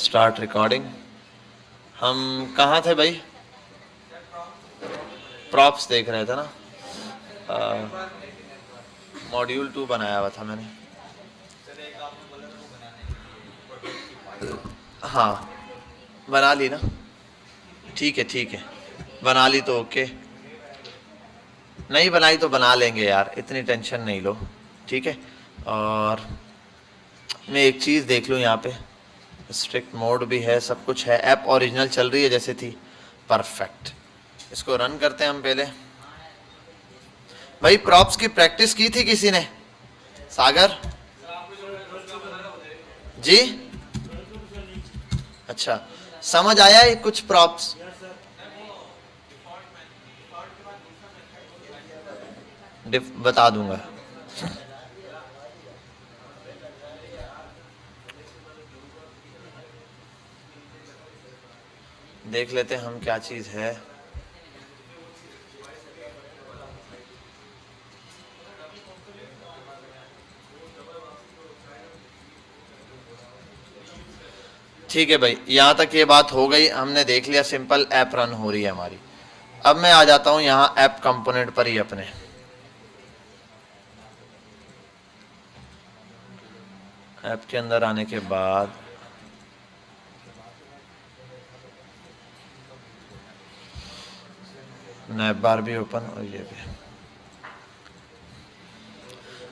Start recording. हम कहाँ थे भाई? प्रॉप्स देख रहे थे ना। मॉड्यूल 2 बनाया हुआ था मैंने। हाँ बना ली ना, ठीक है, बना ली तो ओके, नहीं बनाई तो बना लेंगे यार, इतनी टेंशन नहीं लो, ठीक है। और मैं एक चीज़ देख लूँ यहाँ पे, स्ट्रिक्ट मोड भी है, सब कुछ है, ऐप ओरिजिनल चल रही है जैसे थी, परफेक्ट। इसको रन करते हैं हम पहले। भाई प्रॉप्स की प्रैक्टिस की थी किसी ने? सागर जी, अच्छा समझ आया है कुछ प्रॉप्स? बता दूंगा। देख लेते हैं हम क्या चीज़ है। ठीक है भाई, यहाँ तक ये बात हो गई, हमने देख लिया सिंपल ऐप रन हो रही है हमारी। अब मैं आ जाता हूँ यहाँ ऐप कंपोनेंट पर ही अपने। ऐप के अंदर आने के बाद नैप बार भी ओपन और ये भी।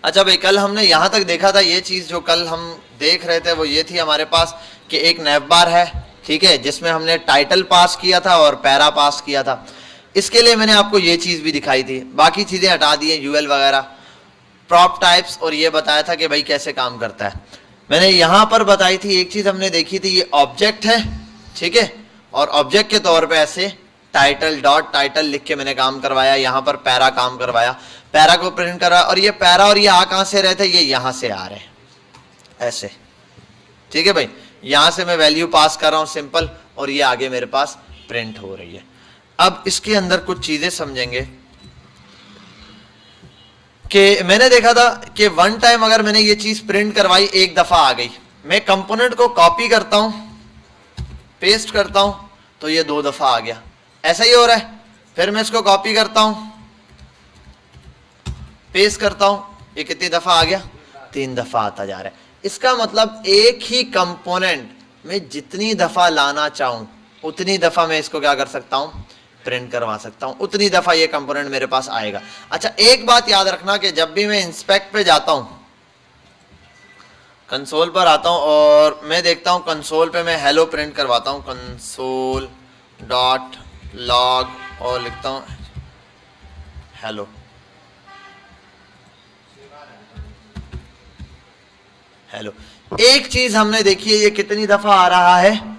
अच्छा भाई, कल हमने यहाँ तक देखा था, ये चीज़ जो कल हम देख रहे थे वो ये थी हमारे पास कि एक नैप बार है, ठीक है, जिसमें हमने टाइटल पास किया था और पैरा पास किया था। इसके लिए मैंने आपको ये चीज़ भी दिखाई थी, बाकी चीज़ें हटा दी हैं, यूएल वगैरह, प्रॉप टाइप्स, और ये बताया था कि भाई कैसे काम करता है। मैंने यहाँ पर बताई थी एक चीज़ हमने देखी थी, ये ऑब्जेक्ट है, ठीक है, और ऑब्जेक्ट के तौर पे ऐसे टाइटल डॉट टाइटल लिख के मैंने काम करवाया, यहाँ पर पैरा काम करवाया, पैरा को प्रिंट करा, और ये पैरा और ये आ कहाँ से रहे थे, ये यहाँ से आ रहे हैं ऐसे, ठीक है भाई। यहाँ से मैं वैल्यू पास कर रहा हूँ सिंपल, और ये आगे मेरे पास प्रिंट हो रही है। अब इसके अंदर कुछ चीज़ें समझेंगे कि मैंने देखा था कि वन टाइम अगर मैंने ये चीज़ प्रिंट करवाई, एक दफ़ा आ गई, मैं कंपोनेंट को कॉपी करता हूँ, पेस्ट करता हूँ, तो ये 2 दफ़ा आ गया, ऐसा ही हो रहा है। फिर मैं इसको कॉपी करता हूँ, पेस्ट करता हूँ, ये कितनी दफ़ा आ गया? 3 दफ़ा आता जा रहा है। इसका मतलब एक ही कंपोनेंट में जितनी दफ़ा लाना चाहूँ उतनी दफ़ा मैं इसको क्या कर सकता हूँ? प्रिंट करवा सकता हूँ, उतनी दफ़ा ये कंपोनेंट मेरे पास आएगा। अच्छा एक बात याद रखना कि जब भी मैं इंस्पेक्ट पे जाता हूँ, कंसोल पर आता हूँ और मैं देखता हूँ कंसोल पे मैं हेलो प्रिंट करवाता हूँ, कंसोल डॉट लॉग, और लिखता हूँ हेलो, हेलो। एक चीज हमने देखी है, ये कितनी दफा आ रहा है?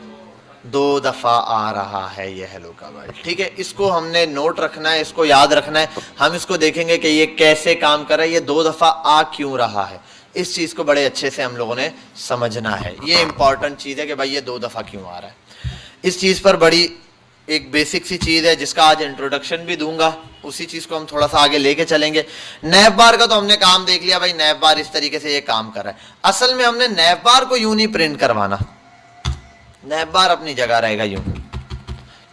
2 दफा आ रहा है ये हेलो का वर्ड, ठीक है। इसको हमने नोट रखना है, इसको याद रखना है। हम इसको देखेंगे कि ये कैसे काम कर रहा है, ये 2 दफा आ क्यों रहा है, इस चीज को बड़े अच्छे से हम लोगों ने समझना है। ये इंपॉर्टेंट चीज है कि भाई ये 2 दफा क्यों आ रहा है। इस चीज पर बड़ी एक बेसिक सी चीज है जिसका आज इंट्रोडक्शन भी दूंगा, उसी चीज को हम थोड़ा सा आगे लेके चलेंगे। नैप बार का तो हमने काम देख लिया भाई, नैप बार इस तरीके से ये काम कर रहा है। असल में हमने नैप बार को यूं नहीं प्रिंट करवाना, नैप बार अपनी जगह रहेगा यूं,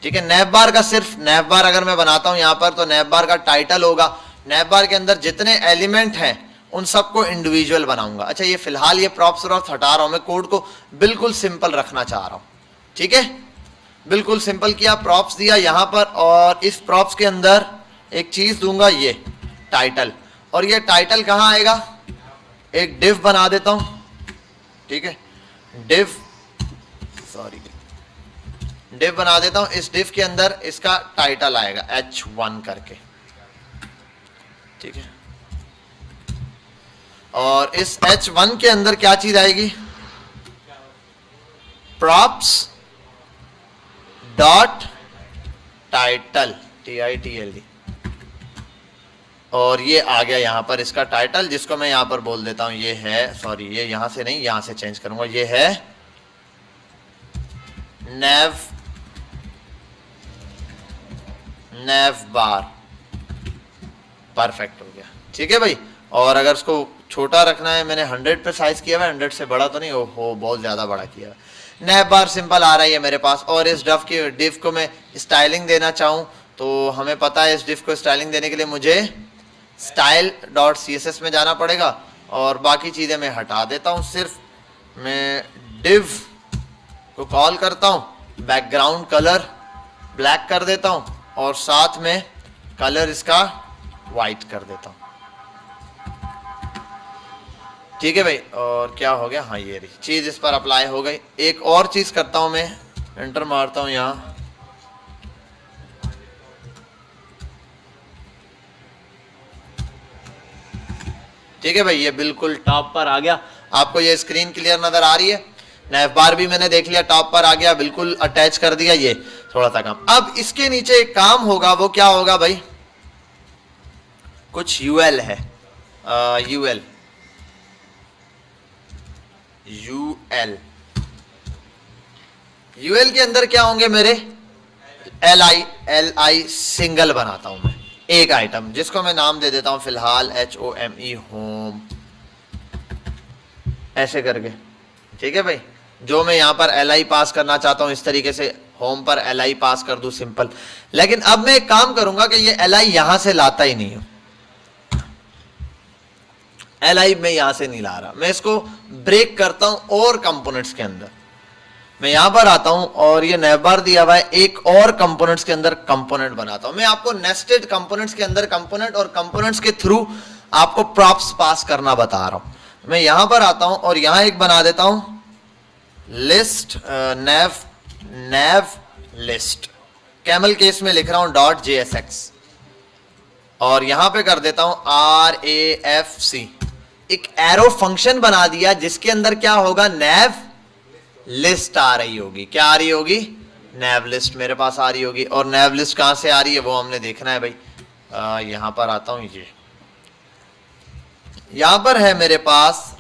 ठीक है। नैप बार का सिर्फ, नैप बार अगर मैं बनाता हूं यहां पर, तो नैप बार का टाइटल होगा, नैप बार के अंदर जितने एलिमेंट हैं उन सबको इंडिविजुअल बनाऊंगा। अच्छा ये फिलहाल ये प्रॉप्स हटा रहा हूं, मैं कोड को बिल्कुल सिंपल रखना चाह रहा हूं, ठीक है। बिल्कुल सिंपल किया, प्रॉप्स दिया यहां पर, और इस प्रॉप्स के अंदर एक चीज दूंगा, ये टाइटल, और ये टाइटल कहां आएगा? एक डिव बना देता हूं, ठीक है, डिव, सॉरी, डिव बना देता हूं। इस डिव के अंदर इसका टाइटल आएगा H1 करके, ठीक है। और इस H1 के अंदर क्या चीज आएगी? प्रॉप्स डॉट टाइटल, TITLD, और ये आ गया यहां पर इसका टाइटल, जिसको मैं यहां पर बोल देता हूं, ये है, सॉरी ये यहां से नहीं, यहां से चेंज करूंगा, ये है नैव बार, परफेक्ट हो गया, ठीक है भाई। और अगर इसको छोटा रखना है, मैंने 100 पे साइज किया हुआ है, 100 से बड़ा तो नहीं, ओहो बहुत ज्यादा बड़ा किया है। नैव बार सिंपल आ रहा है मेरे पास। और इस डिव को मैं स्टाइलिंग देना चाहूँ तो हमें पता है इस डिव को स्टाइलिंग देने के लिए मुझे style.css में जाना पड़ेगा और बाकी चीजें मैं हटा देता हूँ। सिर्फ मैं डिव को कॉल करता हूँ, बैकग्राउंड कलर ब्लैक कर देता हूँ और साथ में कलर इसका वाइट कर देता हूँ। ठीक है भाई, और क्या हो गया, हाँ ये रही चीज इस पर अप्लाई हो गई। एक और चीज करता हूं मैं, एंटर मारता हूं यहां, ठीक है भाई, ये बिल्कुल टॉप पर आ गया। आपको ये स्क्रीन क्लियर नजर आ रही है। नैव बार भी मैंने देख लिया, टॉप पर आ गया, बिल्कुल अटैच कर दिया। ये थोड़ा सा काम, अब इसके नीचे एक काम होगा, वो क्या होगा भाई, कुछ यूएल है, यूएल यूएल के अंदर क्या होंगे मेरे, एल आई सिंगल बनाता हूं मैं एक आइटम, जिसको मैं नाम दे देता हूं फिलहाल HOME होम, ऐसे करके। ठीक है भाई, जो मैं यहां पर LI पास करना चाहता हूं इस तरीके से होम पर LI पास कर दूं सिंपल। लेकिन अब मैं एक काम करूंगा कि ये LI यहां से लाता ही नहीं हूं, LI मैं यहां से नहीं ला रहा, मैं इसको ब्रेक करता हूं और कंपोनेंट्स के अंदर। मैं यहां पर आता हूं और ये नैव बार दिया हुआ है, एक और कंपोनेंट्स के अंदर कंपोनेंट बनाता हूं। मैं आपको नेस्टेड कंपोनेंट्स के अंदर कंपोनेंट और कंपोनेंट्स के थ्रू आपको प्रॉप्स पास करना बता रहा हूं। मैं यहां पर आता हूं और यहां एक बना देता हूं लिस्ट, नैव लिस्ट, कैमल केस में लिख रहा हूं .jsx और यहां पे कर देता हूं RAFC, एक एरो फंक्शन बना दिया जिसके अंदर क्या होगा, नैव लिस्ट आ रही होगी। क्या आ रही होगी, नैव लिस्ट मेरे पास आ रही होगी। और नैव लिस्ट कहां से आ रही है वो हमने देखना है भाई। यहां पर आता हूं, ये यहां पर है मेरे पास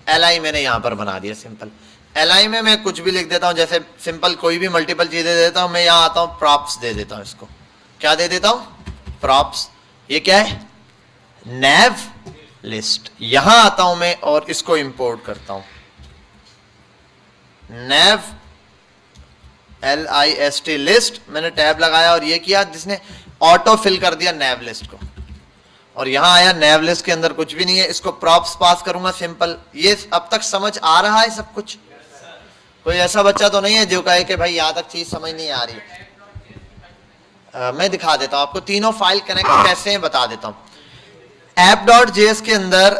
LI मैंने यहां पर बना दिया सिंपल। LI में मैं कुछ भी लिख देता हूं, जैसे सिंपल कोई भी मल्टीपल चीजें दे देता हूं। मैं यहां आता हूं, प्रॉप्स दे देता हूं इसको। क्या दे देता हूं, प्रॉप्स। ये क्या है, नैव लिस्ट। यहां आता हूं मैं और इसको इंपोर्ट करता हूं, नैव LIST लिस्ट। मैंने टैब लगाया और ये किया जिसने ऑटो फिल कर दिया नैव लिस्ट को। और यहां आया, नैव लिस्ट के अंदर कुछ भी नहीं है, इसको प्रॉप्स पास करूंगा सिंपल। ये अब तक समझ आ रहा है सब कुछ? कोई ऐसा बच्चा तो नहीं है जो कहे कि भाई यहां तक चीज समझ नहीं आ रही। मैं दिखा देता हूं आपको, तीनों फाइल कनेक्ट कैसे हैं बता देता हूं। app.js के अंदर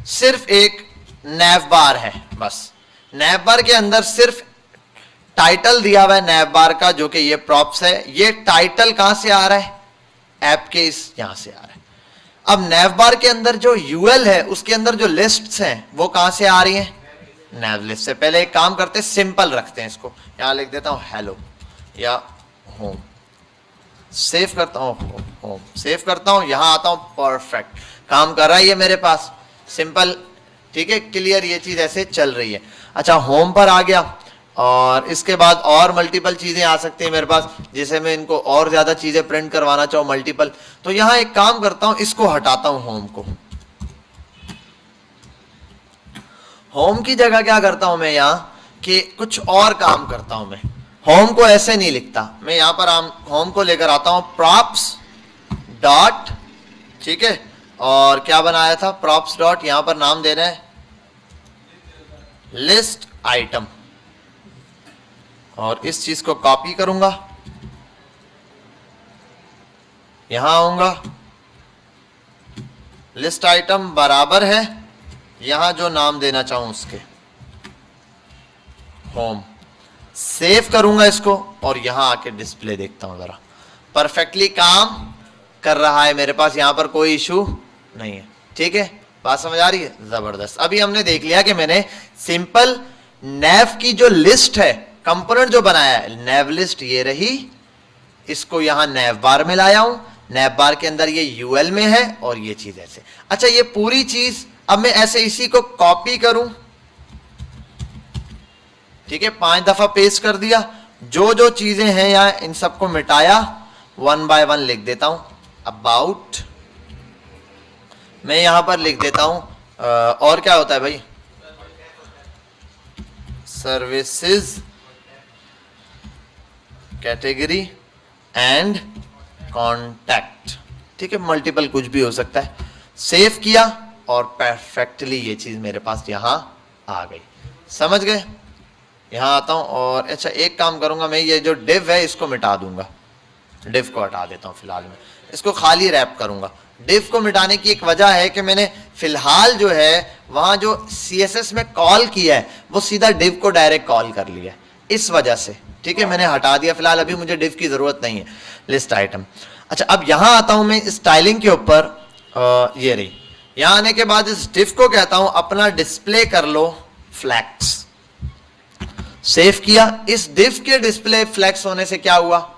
सिर्फ एक नैव बार है, बस नैव बार के अंदर सिर्फ टाइटल दिया हुआ है नैव बार का, जो कि ये प्रॉप्स है। ये टाइटल कहां से आ रहा है, ऐप के इस यहां से आ रहा है। अब नैव बार के अंदर जो यूएल है उसके अंदर जो लिस्ट्स हैं वो कहां से आ रही हैं, नैव लिस्ट से। पहले एक काम करते हैं, सिंपल रखते हैं इसको, यहां लिख देता हूं हेलो या होम, सेव करता हूं, होम सेव करता हूं, यहां आता हूं, परफेक्ट काम कर रहा है ये मेरे पास सिंपल। ठीक है, क्लियर, ये चीज ऐसे चल रही है। अच्छा, होम पर आ गया और इसके बाद और मल्टीपल चीजें आ सकती हैं मेरे पास, जैसे मैं इनको और ज्यादा चीजें प्रिंट करवाना चाहूं मल्टीपल, तो यहां एक काम करता हूं, इसको हटाता हूं, होम को। होम की जगह क्या करता हूं मैं यहां कि कुछ और काम करता हूं। मैं होम को ऐसे नहीं लिखता, मैं यहां पर होम को लेकर आता हूं प्रॉप्स डॉट, ठीक है, और क्या बनाया था, प्रॉप्स डॉट, यहां पर नाम देना है लिस्ट आइटम, और इस चीज को कॉपी करूंगा, यहां आऊंगा, लिस्ट आइटम बराबर है यहां जो नाम देना चाहूं उसके, होम, सेव करूंगा इसको और यहां आके डिस्प्ले देखता हूं जरा, परफेक्टली काम कर रहा है मेरे पास, यहां पर कोई इशू नहीं है। ठीक है, बात समझ आ रही है, जबरदस्त। अभी हमने देख लिया कि मैंने सिंपल नैव की जो लिस्ट है, कंपोनेंट जो बनाया है, नैव लिस्ट ये रही, इसको यहां नैव बार में लाया हूं, नैव बार के अंदर ये यूएल में है और ये चीज ऐसे। अच्छा, ये पूरी चीज अब मैं ऐसे इसी को कॉपी करूं, ठीक है, 5 दफा पेस्ट कर दिया जो जो चीजें हैं यहां इन सबको मिटाया, 1 बाय 1 लिख देता हूं। अबाउट मैं यहां पर लिख देता हूं, और क्या होता है भाई, सर्विसेज कैटेगरी एंड कॉन्टैक्ट। ठीक है, मल्टीपल कुछ भी हो सकता है। सेव किया और परफेक्टली ये चीज मेरे पास यहां आ गई। समझ गए? यहां आता हूं और अच्छा एक काम करूंगा, मैं ये जो डिव है इसको मिटा दूंगा, डिव को हटा देता हूं फिलहाल, में इसको खाली रैप करूंगा। डिव को मिटाने की एक वजह है कि मैंने फिलहाल जो है वहां जो CSS में कॉल किया है वो सीधा डिव को डायरेक्ट कॉल कर लिया है, इस वजह से। ठीक है, मैंने हटा दिया फिलहाल, अभी मुझे डिव की जरूरत नहीं है। List item. अच्छा अब यहां आता हूं मैं स्टाइलिंग के ऊपर, ये रही। यहां आने के बाद इस डिव को कहता हूं अपना डिस्प्ले कर लो फ्लैक्स। सेव किया। इस डिव के डिस्प्ले फ्लैक्स होने से क्या हुआ,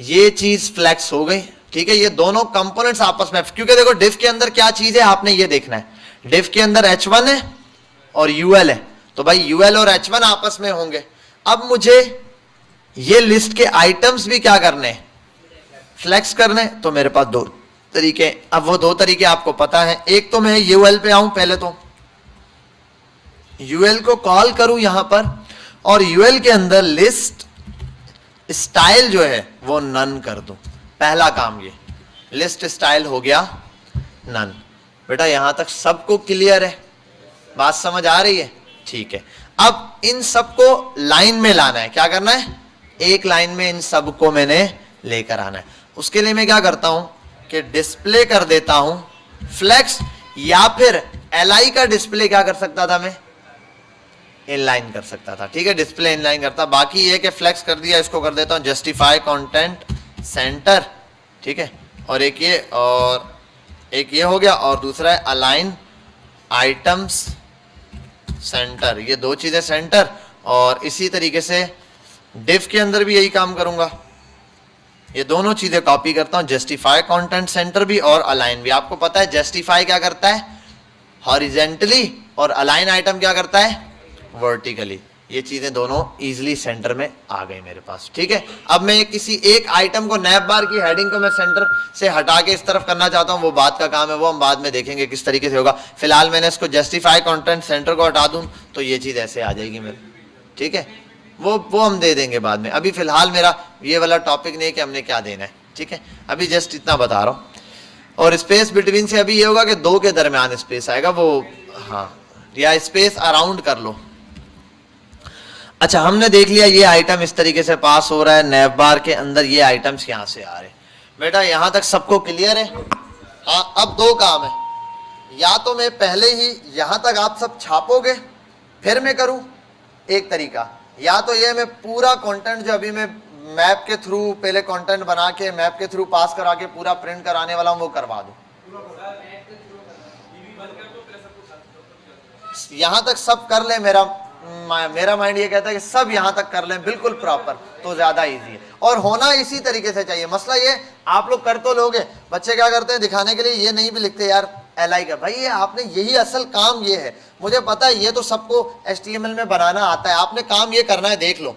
ये चीज फ्लैक्स हो गई। ठीक है, ये दोनों कंपोनेंट्स आपस में, क्योंकि देखो डिव के अंदर क्या चीज है आपने ये देखना है। डिव के अंदर H1 है और UL है, तो भाई UL और H1 आपस में होंगे। अब मुझे ये लिस्ट के आइटम्स भी क्या करने, फ्लैक्स करने। तो मेरे पास दो तरीके, अब वो दो तरीके आपको पता है। एक तो मैं UL पे आऊं, पहले तो UL को कॉल करूं यहां पर, और UL के अंदर लिस्ट स्टाइल जो है वो नन कर दूं। पहला काम ये, लिस्ट स्टाइल हो गया नन। बेटा यहां तक सबको क्लियर है, बात समझ आ रही है? ठीक है, अब इन सबको लाइन में लाना है। क्या करना है, एक लाइन में इन सबको मैंने लेकर आना है। उसके लिए मैं क्या करता हूं कि डिस्प्ले कर देता हूं फ्लेक्स, या फिर LI का डिस्प्ले क्या कर सकता था मैं, इनलाइन कर सकता था। ठीक है, डिस्प्ले इनलाइन करता। बाकी ये कि फ्लेक्स कर दिया, इसको कर देता हूं जस्टिफाई कंटेंट सेंटर। ठीक है, और एक ये हो गया, और दूसरा है अलाइन आइटम्स सेंटर। ये दो चीजें सेंटर, और इसी तरीके से डिव के अंदर भी यही काम करूंगा। ये दोनों चीजें कॉपी करता हूं, जस्टिफाई कंटेंट सेंटर भी और अलाइन भी। आपको पता है जस्टिफाई क्या करता है, हॉरिजेंटली, और अलाइन आइटम क्या करता है, वर्टिकली। ये चीजें दोनों इजीली सेंटर में आ गई मेरे पास। ठीक है, अब मैं किसी एक आइटम को, नैप बार की हेडिंग को मैं सेंटर से हटा के इस तरफ करना चाहता हूं, वो बात का काम है, वो हम बाद में देखेंगे किस तरीके से होगा। फिलहाल मैंने इसको जस्टिफाई कंटेंट सेंटर को हटा दूं तो ये चीज ऐसे आ जाएगी मेरे। ठीक है, वो हम दे देंगे बाद में। अभी फिलहाल मेरा ये वाला टॉपिक नहीं है कि हमने क्या देना है। ठीक है, अभी जस्ट इतना बता रहा हूं। और स्पेस बिटवीन से अभी ये होगा कि दो के दरमियान स्पेस आएगा, वो हाँ, या स्पेस अराउंड कर लो। अच्छा, हमने देख लिया ये आइटम इस तरीके से पास हो रहा है, नैव बार के अंदर ये आइटम्स यहां से आ रहे। बेटा यहां तक सबको क्लियर है? हाँ, अब दो काम है, या तो मैं पहले ही यहां तक आप सब छापोगे फिर मैं करूं एक तरीका, या तो ये मैं पूरा कंटेंट जो अभी मैं मैप के थ्रू पहले कंटेंट बना के मैप के थ्रू पास करा के पूरा प्रिंट कराने वाला हूं वो करवा दूं। यहां तक सब कर ले, मेरा माइंड ये कहता है कि सब यहां तक कर लें बिल्कुल प्रॉपर, तो ज्यादा इजी है। और होना इसी तरीके से चाहिए। मसला ये, आप लोग कर तो लोगे, बच्चे क्या करते हैं दिखाने के लिए ये नहीं भी लिखते यार LI का। भाई ये आपने, यही असल काम ये है, मुझे पता है ये तो सबको HTML में बनाना आता है। आपने काम ये करना है, देख लो,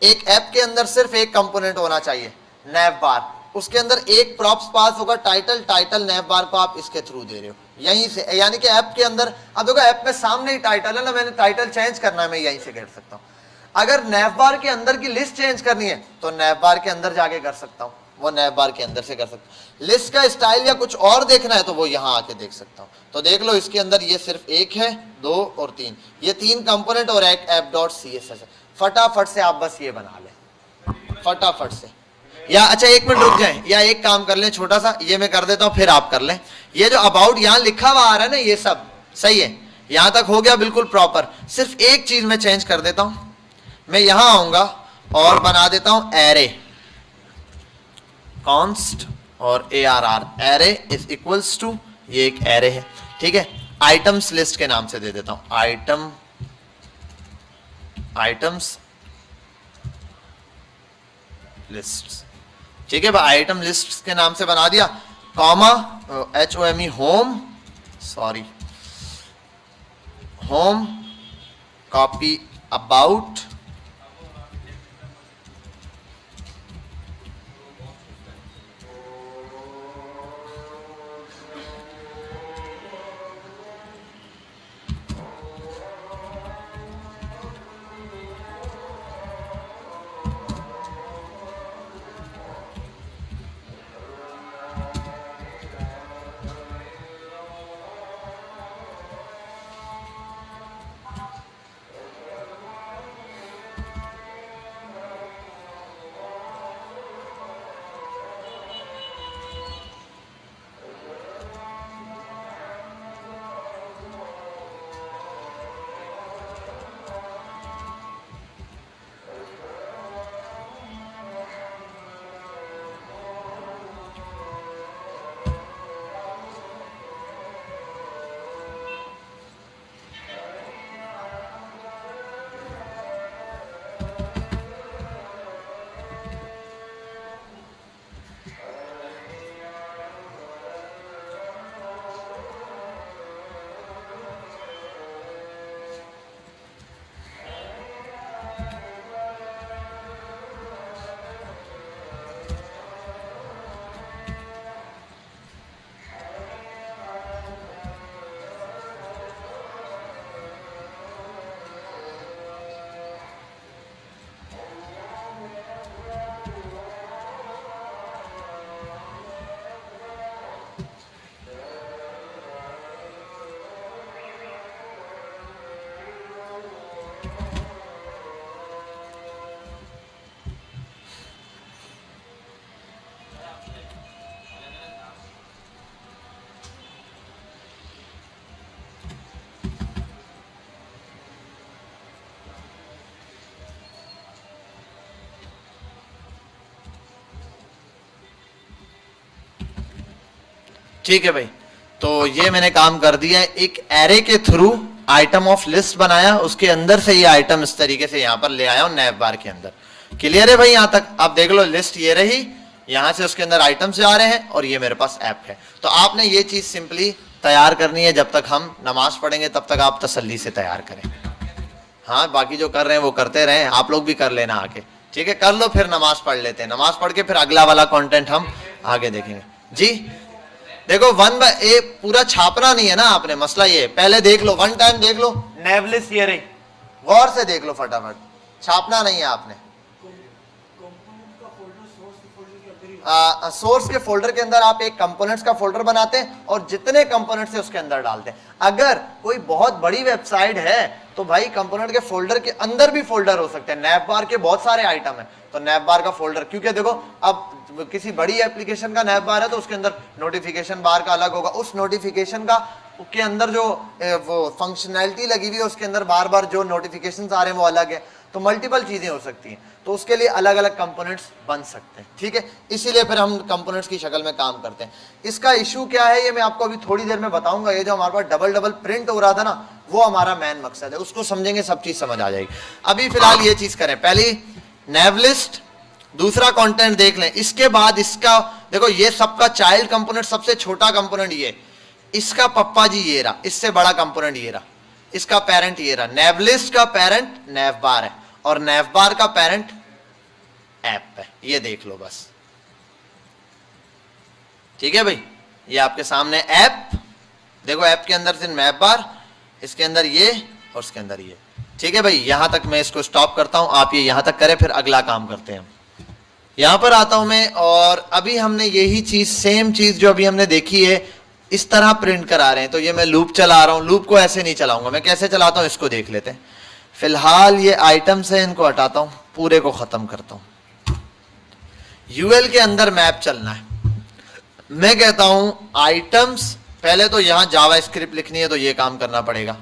एक ऐप के अंदर सिर्फ एक कंपोनेंट होना चाहिए, नैव बार। उसके अंदर एक प्रॉप्स पास होगा, टाइटल नैव बार को आप इसके थ्रू दे रहे हो यहीं से, यानी कि ऐप के अंदर। अब देखो ऐप में सामने ही टाइटल है ना, मैंने टाइटल चेंज करना है, मैं यहीं से कर सकता हूं। अगर नैव बार के अंदर की लिस्ट चेंज करनी है तो नैव बार के अंदर जाके कर सकता हूं, वो नैव बार के अंदर से कर सकता हूं। लिस्ट का स्टाइल या कुछ और देखना है तो वो यहां आके देख सकता हूं। तो देख लो, इसके अंदर ये सिर्फ एक है, 2 और 3, ये 3 कंपोनेंट और एक app.css है। फटाफट से आप बस ये बना लें, फटाफट से। या अच्छा एक मिनट रुक जाएं, या एक काम कर लें छोटा सा, ये मैं कर देता हूं फिर आप कर लें। ये जो अबाउट यहां लिखा हुआ आ रहा है ना, ये सब सही है, यहां तक हो गया बिल्कुल प्रॉपर। सिर्फ एक चीज मैं चेंज कर देता हूं, मैं यहां आऊंगा और बना देता हूं एरे, कॉन्स्ट और ARR, array is equals to, ये एक एरे है। ठीक है, आइटम्स लिस्ट के नाम से दे देता हूं, आइटम्स लिस्ट। ठीक है भाई, आइटम लिस्ट के नाम से बना दिया, comma HOME home, home copy about ठीक है भाई, तो ये मैंने काम कर दिया है, एक एरे के थ्रू आइटम ऑफ लिस्ट बनाया, उसके अंदर से ये आइटम इस तरीके से यहां पर ले आया हूं नैव बार के अंदर। क्लियर है भाई? यहां तक आप देख लो, लिस्ट ये रही, यहां से उसके अंदर आइटम से आ रहे हैं और ये मेरे पास ऐप है। तो आपने ये चीज सिंपली तैयार करनी है, जब तक हम नमाज पढ़ेंगे तब तक आप तसल्ली से तैयार करें। हाँ, बाकी जो कर रहे हैं वो करते रहें, आप लोग भी कर लेना आके, ठीक है? कर लो, फिर नमाज पढ़ लेते हैं, नमाज पढ़ के फिर अगला वाला कंटेंट हम आगे देखेंगे। जी देखो, 1 बाय ए पूरा छापना नहीं है ना आपने, मसला ये है, पहले देख लो, 1 टाइम देख लो, नेवलिस ये रही, गौर से देख लो फटाफट, छापना नहीं है आपने। सोर्स के फोल्डर के अंदर आप एक कंपोनेंट्स का फोल्डर बनाते हैं और जितने कंपोनेंट्स है उसके अंदर डालते हैं। अगर कोई बहुत बड़ी वेबसाइट है तो भाई कंपोनेंट के फोल्डर के अंदर भी फोल्डर हो सकते हैं। नैव बार के बहुत सारे आइटम है, तो नैव बार का फोल्डर, क्योंकि देखो अब किसी बड़ी एप्लीकेशन का नैव बार है तो उसके अंदर नोटिफिकेशन बार का अलग होगा, उस नोटिफिकेशन का के अंदर जो वो फंक्शनैलिटी लगी हुई है उसके अंदर बार बार जो नोटिफिकेशन आ रहे हैं वो अलग है, तो मल्टीपल चीजें हो सकती हैं, तो उसके लिए अलग अलग कंपोनेंट्स बन सकते हैं। ठीक है, इसीलिए फिर हम कंपोनेंट्स की शक्ल में काम करते हैं। इसका इशू क्या है ये मैं आपको अभी थोड़ी देर में बताऊंगा। ये जो हमारे पास डबल डबल प्रिंट हो रहा था ना, वो हमारा मेन मकसद है, उसको समझेंगे सब चीज समझ आ जाएगी। अभी फिलहाल ये चीज करें, पहली नैव लिस्ट, दूसरा कंटेंट देख लें, इसके बाद इसका देखो, ये सबका चाइल्ड कंपोनेंट, सबसे छोटा कंपोनेंट ये, इसका पप्पा जी ये रहा, इससे बड़ा कंपोनेंट ये रहा, इसका पेरेंट ये रहा। नैव लिस्ट का पेरेंट नैव बार है और नैव बार का पेरेंट ऐप है, ये देख लो बस। ठीक है भाई, ये आपके सामने ऐप, देखो ऐप के अंदर से नैव बार, इसके अंदर ये और इसके अंदर ये। ठीक है भाई, यहां तक मैं इसको स्टॉप करता हूं, आप ये यहां तक करें, फिर अगला काम करते हैं। यहां पर आता हूं मैं, और अभी हमने यही चीज, सेम चीज जो अभी हमने देखी है, इस तरह प्रिंट करा रहे हैं। तो ये मैं लूप चला रहा हूं, लूप को ऐसे नहीं चलाऊंगा, मैं कैसे चलाता हूं इसको देख लेते हैं। फिलहाल ये आइटम्स है, इनको हटाता हूं, पूरे को खत्म करता हूं। यूएल के अंदर मैप चलना है, मैं कहता हूं आइटम्स, पहले तो यहां जावा स्क्रिप्ट लिखनी है तो ये काम करना पड़ेगा।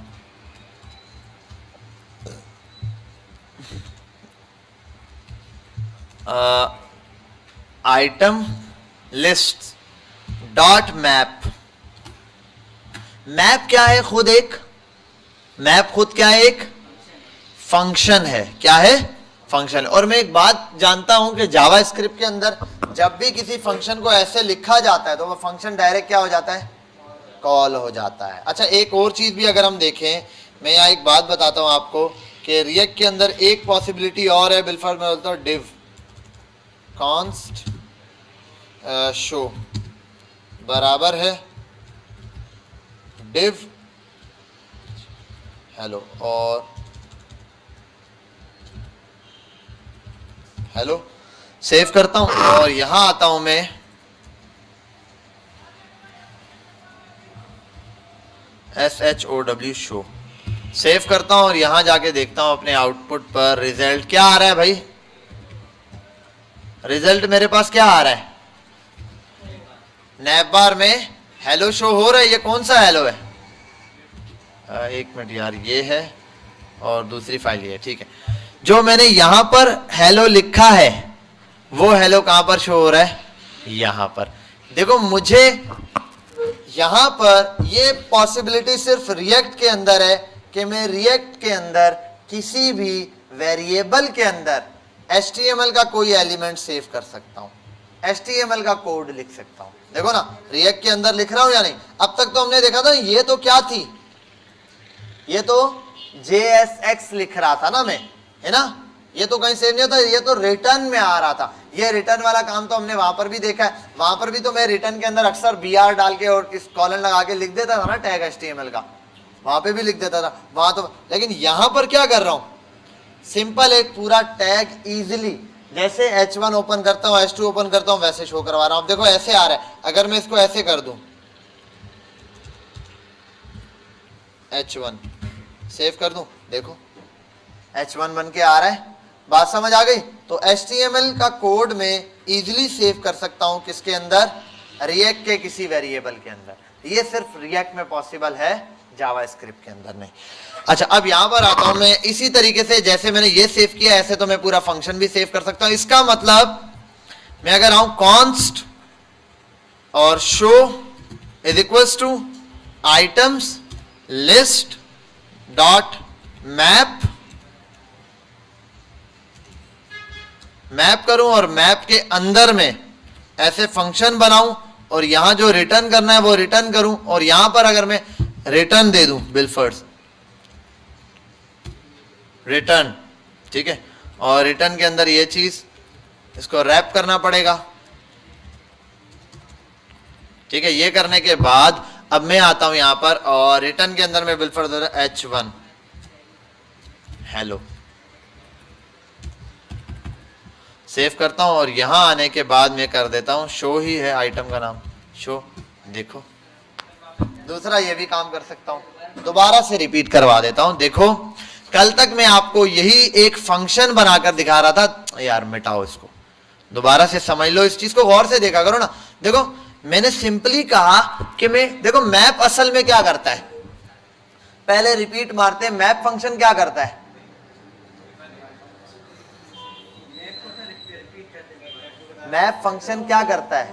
Item list dot map. Map क्या है? खुद एक मैप, खुद क्या है? एक फंक्शन है। क्या है? फंक्शन। और मैं एक बात जानता हूं कि जावा स्क्रिप्ट के अंदर जब भी किसी फंक्शन को ऐसे लिखा जाता है तो वो फंक्शन डायरेक्ट क्या हो जाता है? कॉल हो जाता है। अच्छा, एक और चीज भी अगर हम देखें, मैं यहाँ एक बात बताता हूं आपको कि रिएक्ट के अंदर एक पॉसिबिलिटी और है, बिलफर मैं बोलता हूँ डिव कॉन्स्ट शो बराबर है डिव हेलो और हेलो। सेव करता हूं और यहां आता हूं मैं, SHOW शो, सेव करता हूं और यहां जाके देखता हूं अपने आउटपुट पर रिजल्ट क्या आ रहा है। भाई रिजल्ट मेरे पास क्या आ रहा है? नैव बार में हेलो शो हो रहा है। ये कौन सा हेलो है? एक मिनट यार, ये है और दूसरी फाइल ये है। ठीक है, जो मैंने यहां पर हेलो लिखा है वो हेलो कहां पर शो हो रहा है? यहां पर। देखो, मुझे यहां पर ये पॉसिबिलिटी सिर्फ रिएक्ट के अंदर है कि मैं रिएक्ट के अंदर किसी भी वेरिएबल के अंदर HTML का कोई एलिमेंट सेव कर सकता हूं, HTML का कोड लिख सकता हूं। देखो ना, रिएक्ट के अंदर लिख रहा हूं या नहीं? अब तक तो हमने देखा था ये तो क्या थी, ये तो JSX लिख रहा था ना मैं, है ना? ये तो कहीं सेव नहीं होता, ये तो रिटर्न में आ रहा था। ये रिटर्न वाला काम तो हमने वहां पर भी देखा है। वहां पर भी तो मैं रिटर्न के अंदर अक्सर BR डाल के और इस कॉलन लगा के लिख देता था ना टैग HTML का, वहां पे भी लिख देता था वहां तो। लेकिन यहां पर क्या कर रहा हूं? सिंपल एक पूरा टैग इजिली, जैसे H1 ओपन करता हूं, H2 ओपन करता हूं, वैसे शो करवा रहा हूं। अब देखो ऐसे आ रहा है, अगर मैं इसको ऐसे कर दूं, H1 सेव कर दूं, देखो H1 बन के आ रहा है। बात समझ आ गई? तो HTML का कोड में इजिली सेव कर सकता हूं, किसके अंदर? रिएक्ट के किसी वेरिएबल के अंदर। ये सिर्फ रिएक्ट में पॉसिबल है, जावा स्क्रिप्ट के अंदर नहीं। अच्छा, अब यहां पर आता हूं मैं, इसी तरीके से जैसे मैंने ये सेव किया ऐसे तो मैं पूरा फंक्शन भी सेव कर सकता हूं। इसका मतलब मैं अगर आऊं कॉन्स्ट और show is equals to items list dot map, map करूं और मैप के अंदर में ऐसे फंक्शन बनाऊं और यहां जो रिटर्न करना है वो रिटर्न करूं, और यहां पर अगर मैं रिटर्न दे दूं बिलफर्ड्स रिटर्न, ठीक है, और रिटर्न के अंदर ये चीज इसको रैप करना पड़ेगा, ठीक है। ये करने के बाद अब मैं आता हूं यहां पर और रिटर्न के अंदर मैं बिलफर्ड H1 हेलो सेव करता हूं, और यहां आने के बाद मैं कर देता हूं शो, ही है आइटम का नाम शो। देखो दूसरा ये भी काम कर सकता हूं, दोबारा से रिपीट करवा देता हूं। देखो कल तक मैं आपको यही एक फंक्शन बनाकर दिखा रहा था, यार मिटाओ इसको, दोबारा से समझ लो, इस चीज को गौर से देखा करो ना। देखो मैंने सिंपली कहा कि मैं, देखो मैप असल में क्या करता है, पहले रिपीट मारते हैं, मैप फंक्शन क्या करता है, मैप फंक्शन क्या करता है,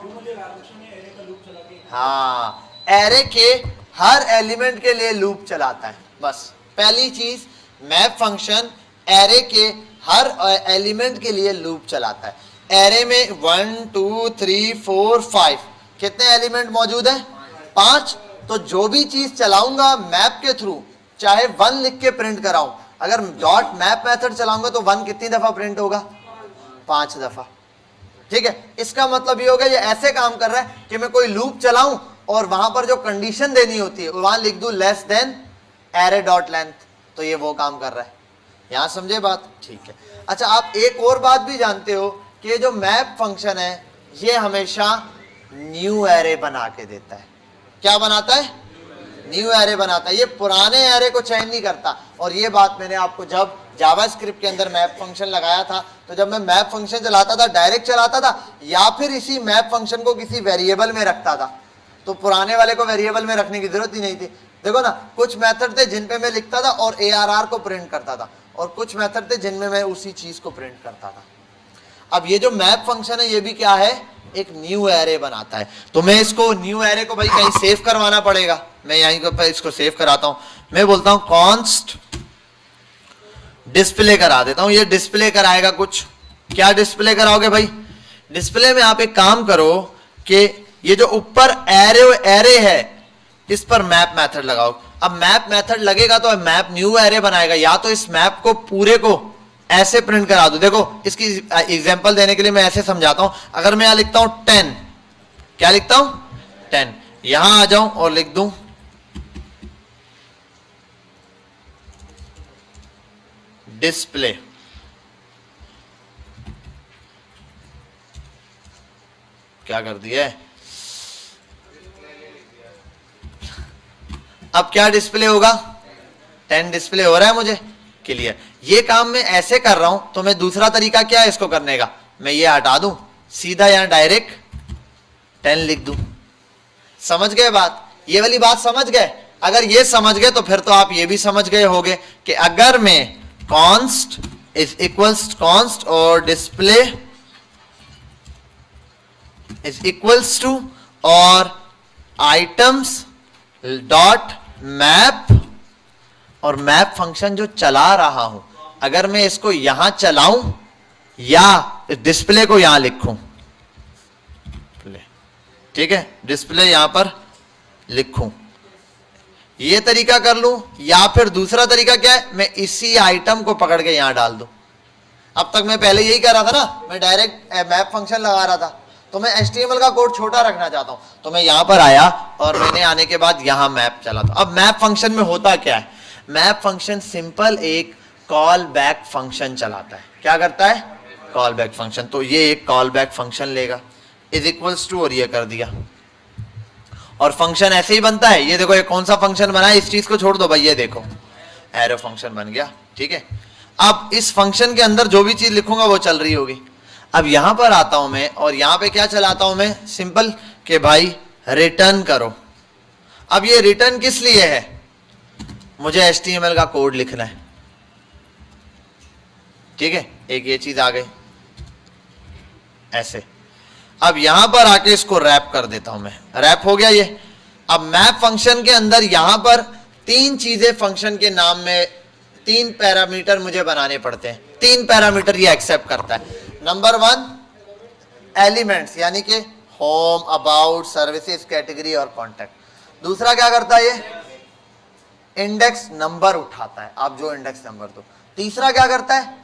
हाँ एरे के हर एलिमेंट के लिए लूप चलाता है। बस पहली चीज, मैप फंक्शन एरे के हर एलिमेंट के लिए लूप चलाता है। एरे में 1 2 3 4 5 कितने एलिमेंट मौजूद हैं, 5। तो जो भी चीज चलाऊंगा मैप के थ्रू, चाहे 1 लिख के प्रिंट कराऊं, अगर डॉट मैप मेथड चलाऊंगा तो 1 कितनी दफा प्रिंट होगा, 5 दफा, ठीक है। इसका मतलब ये होगा ये ऐसे काम कर रहा है कि मैं कोई लूप चलाऊं और वहां पर जो कंडीशन देनी होती है वहां लिख दूं less than array dot length, तो ये वो काम कर रहा है। यहां समझे बात, ठीक है। अच्छा आप एक और बात भी जानते हो कि ये जो मैप फंक्शन है ये हमेशा न्यू एरे बना के देता है। क्या बनाता है, न्यू एरे बनाता है, ये पुराने एरे को चयन नहीं करता। और ये बात मैंने आपको जब जावास्क्रिप्ट के अंदर मैप फंक्शन लगाया था, तो जब मैं मैप फंक्शन चलाता था डायरेक्ट चलाता था या फिर इसी मैप फंक्शन को किसी वेरिएबल में रखता था, तो पुराने वाले को वेरिएबल में रखने की जरूरत ही नहीं थी। देखो ना कुछ मेथड थे जिन पे मैं लिखता था और ARR को प्रिंट करता था, और कुछ मेथड थे जिनमें मैं उसी चीज को प्रिंट करता था। अब ये जो मैप फंक्शन है ये भी क्या है, एक न्यू एरे बनाता है। तो मैं इसको न्यू एरे को भाई कहीं सेव करवाना पड़ेगा, मैं यहीं पर इसको सेव कराता हूं, मैं बोलता हूं कॉन्स्ट डिस्प्ले करा देता हूं। ये डिस्प्ले कराएगा कुछ, क्या डिस्प्ले कराओगे भाई, डिस्प्ले में आप एक काम करो कि ये जो ऊपर एरे है इस पर मैप मेथड लगाओ। अब मैप मेथड लगेगा तो मैप न्यू एरे बनाएगा, या तो इस मैप को पूरे को ऐसे प्रिंट करा दो। देखो इसकी एग्जांपल देने के लिए मैं ऐसे समझाता हूं, अगर मैं यहां लिखता हूं 10, क्या लिखता हूं 10, यहां आ जाऊं और लिख दूं डिस्प्ले, क्या कर दिया है, अब क्या डिस्प्ले होगा, 10 डिस्प्ले हो रहा है मुझे, क्लियर। ये काम मैं ऐसे कर रहा हूं, तो मैं दूसरा तरीका क्या है इसको करने का, मैं ये हटा दूं, सीधा यहां डायरेक्ट 10 लिख दूं। समझ गए बात, ये वाली बात समझ गए। अगर ये समझ गए तो फिर तो आप ये भी समझ गए होंगे कि अगर मैं कॉन्स्ट इज इक्वल्स कॉन्स्ट और डिस्प्ले इज इक्वल्स टू और आइटम्स डॉट मैप, और मैप फंक्शन जो चला रहा हूं, अगर मैं इसको यहां चलाऊं या डिस्प्ले को यहां लिखूं, ठीक है, डिस्प्ले यहां पर लिखूं, ये तरीका कर लूं, या फिर दूसरा तरीका क्या है, मैं इसी आइटम को पकड़ के यहां डाल दूं। अब तक मैं पहले यही कर रहा था ना, मैं डायरेक्ट मैप फंक्शन लगा रहा था, तो मैं HTML का कोड छोटा रखना चाहता हूं, तो मैं यहां पर आया और मैंने आने के बाद यहां मैप चला। तो अब मैप फंक्शन में होता क्या है, मैप फंक्शन सिंपल एक कॉल बैक फंक्शन चलाता है। क्या करता है, कॉल बैक फंक्शन। तो ये एक कॉल बैक फंक्शन लेगा, इज इक्वल्स टू, और ये कर दिया, और फंक्शन ऐसे ही बनता है। ये देखो ये कौन सा फंक्शन बना है, इस चीज को छोड़ दो भाई, ये देखो एरो फंक्शन बन गया, ठीक है। अब इस फंक्शन के अंदर जो भी चीज लिखूंगा वो चल रही होगी। अब यहां पर आता हूं मैं, और यहां पे क्या चलाता हूं मैं, सिंपल कि भाई रिटर्न करो। अब ये रिटर्न किस लिए है, मुझे HTML का कोड लिखना है, ठीक है, एक ये चीज आ गई ऐसे। अब यहां पर आके इसको रैप कर देता हूं मैं, रैप हो गया ये। अब मैप फंक्शन के अंदर यहां पर तीन चीजें फंक्शन के नाम में, तीन पैरामीटर मुझे बनाने पड़ते हैं। तीन पैरामीटर ये एक्सेप्ट करता है। नंबर वन एलिमेंट्स, यानी कि होम, अबाउट, सर्विसेज, कैटेगरी और कॉन्टैक्ट। दूसरा क्या करता है ये, इंडेक्स नंबर उठाता है, आप जो इंडेक्स नंबर दो। तीसरा क्या करता है,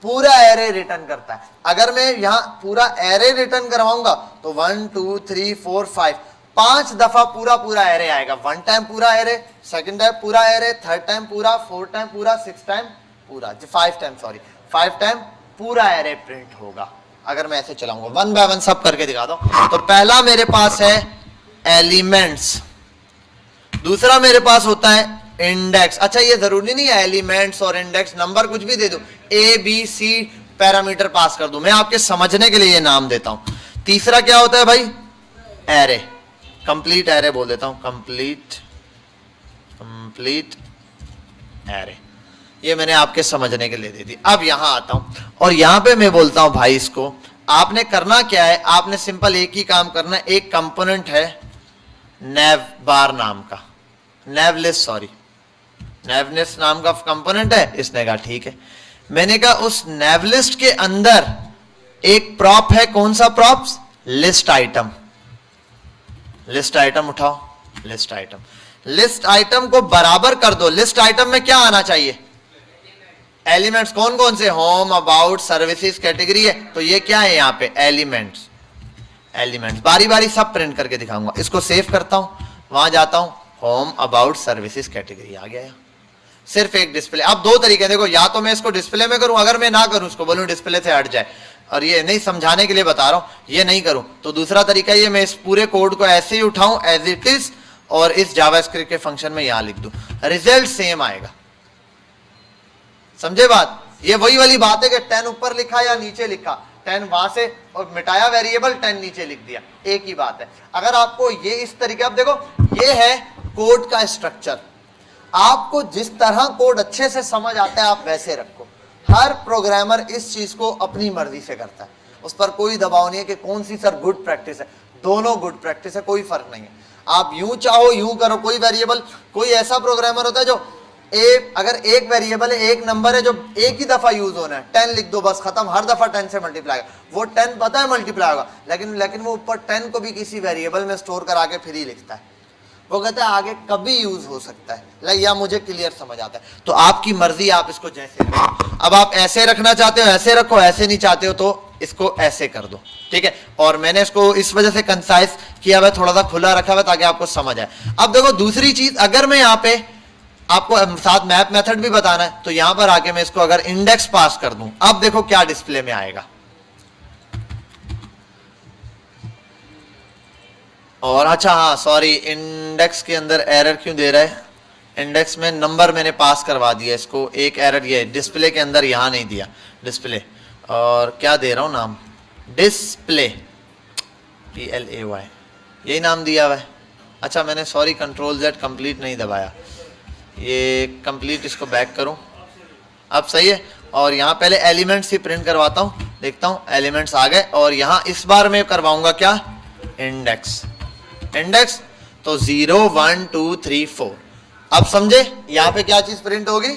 पूरा एरे रिटर्न करता है। अगर मैं यहां पूरा एरे रिटर्न करवाऊंगा तो 1 2 3 4 5 5 दफा पूरा पूरा एरे आएगा। 1 टाइम पूरा एरे, सेकंड टाइम पूरा एरे, थर्ड टाइम पूरा, 4 टाइम पूरा, 6 टाइम पूरा, 5 टाइम, सॉरी 5 टाइम पूरा एरे प्रिंट होगा। अगर मैं ऐसे चलाऊंगा, वन बाय वन सब करके दिखा दो। तो पहला मेरे पास है एलिमेंट्स, दूसरा मेरे पास होता है इंडेक्स। अच्छा ये जरूरी नहीं है एलिमेंट्स और इंडेक्स, नंबर कुछ भी दे दो, A B C parameter pass कर दो, मैं आपके समझने के लिए ये नाम देता हूं। तीसरा क्या होता है भाई, एरे, कंप्लीट एरे बोल देता हूं, कंप्लीट एरे, ये मैंने आपके समझने के लिए दे दी। अब यहां आता हूं और यहां पे मैं बोलता हूं भाई इसको आपने करना क्या है, आपने सिंपल एक ही काम करना है। एक कंपोनेंट है नेव बार नाम का, नेवलिस्ट, सॉरी नेवलिस्ट नाम का कंपोनेंट है। इसने कहा ठीक है, मैंने कहा उस नेवलिस्ट के अंदर एक प्रॉप है, कौन सा prop, list item. List item उठाओ, लिस्ट आइटम, लिस्ट आइटम को बराबर कर दो। लिस्ट आइटम में क्या आना चाहिए, एलिमेंट्स, कौन कौन से, होम, अबाउट, सर्विसेज, कैटेगरी है, तो ये क्या है यहाँ पे एलिमेंट्स। एलिमेंट्स बारी बारी सब प्रिंट करके दिखाऊंगा। इसको सेव करता हूं, वहां जाता हूं, होम, अबाउट, सर्विसेज, कैटेगरी आ गया। सिर्फ एक डिस्प्ले। अब दो तरीके, देखो या तो मैं इसको डिस्प्ले में करूं, अगर मैं ना करूं इसको बोलूं डिस्प्ले से हट जाए, और ये नहीं समझाने के लिए बता रहा हूं, ये नहीं करूं तो दूसरा तरीका ये, मैं इस पूरे कोड को ऐसे ही उठाऊं एज इट इज और इस जावास्क्रिप्ट के फंक्शन में यहां लिख दूं, रिजल्ट सेम आएगा। समझे बात, ये वही वाली बात है कि 10 ऊपर लिखा या नीचे लिखा, 10 वहां से और मिटाया वेरिएबल, 10 नीचे लिख दिया, एक ही बात है। अगर आपको ये इस तरीके, अब देखो ये है कोड का स्ट्रक्चर, आपको जिस तरह कोड अच्छे से समझ आता है आप वैसे रखो। हर प्रोग्रामर इस चीज को अपनी मर्जी से करता है, उस पर कोई दबाव नहीं है कि कौन सी सर गुड प्रैक्टिस है, दोनों गुड प्रैक्टिस है, कोई फर्क नहीं है। आप यूं चाहो यूं करो, कोई वेरिएबल, कोई ऐसा प्रोग्रामर होता है जो अगर एक वेरिएबल है, एक नंबर है जो एक ही दफा यूज होना है, 10 लिख दो बस खत्म, हर दफा 10 से मल्टीप्लाई, वो 10 पता है मल्टीप्लाई होगा, लेकिन वो ऊपर 10 को भी किसी वेरिएबल में स्टोर करा के फिर ही लिखता है। वो कहता है आगे कभी यूज हो सकता है, या मुझे क्लियर समझ आता है। तो आपकी मर्जी, आप इसको जैसे रखो। अब आप ऐसे रखना चाहते हो ऐसे रखो, ऐसे नहीं चाहते हो तो इसको ऐसे कर दो, ठीक है। और मैंने इसको इस वजह से कंसाइज किया हुआ, थोड़ा सा खुला रखा हुआ ताकि आपको समझ आए। अब देखो दूसरी चीज, अगर मैं यहाँ पे आपको साथ मैप मेथड भी बताना है तो यहां पर आके मैं इसको अगर इंडेक्स पास कर दूं, अब देखो क्या डिस्प्ले में आएगा। और अच्छा हाँ सॉरी, इंडेक्स के अंदर एरर क्यों दे रहा है, इंडेक्स में नंबर मैंने पास करवा दिया इसको, एक एरर ये डिस्प्ले के अंदर यहां नहीं दिया डिस्प्ले, और क्या दे रहा हूं नाम, डिस्प्ले, PLAY, यही नाम दिया हुआ है। अच्छा मैंने सॉरी Ctrl+Z कंप्लीट नहीं दबाया, ये कंप्लीट इसको बैक करूं, अब सही है। और यहाँ पहले एलिमेंट्स ही प्रिंट करवाता हूं, देखता हूं एलिमेंट्स आ गए, और यहां इस बार मैं करवाऊंगा क्या, इंडेक्स। इंडेक्स तो 0 1 2 3 4, अब समझे यहां पे क्या चीज प्रिंट होगी,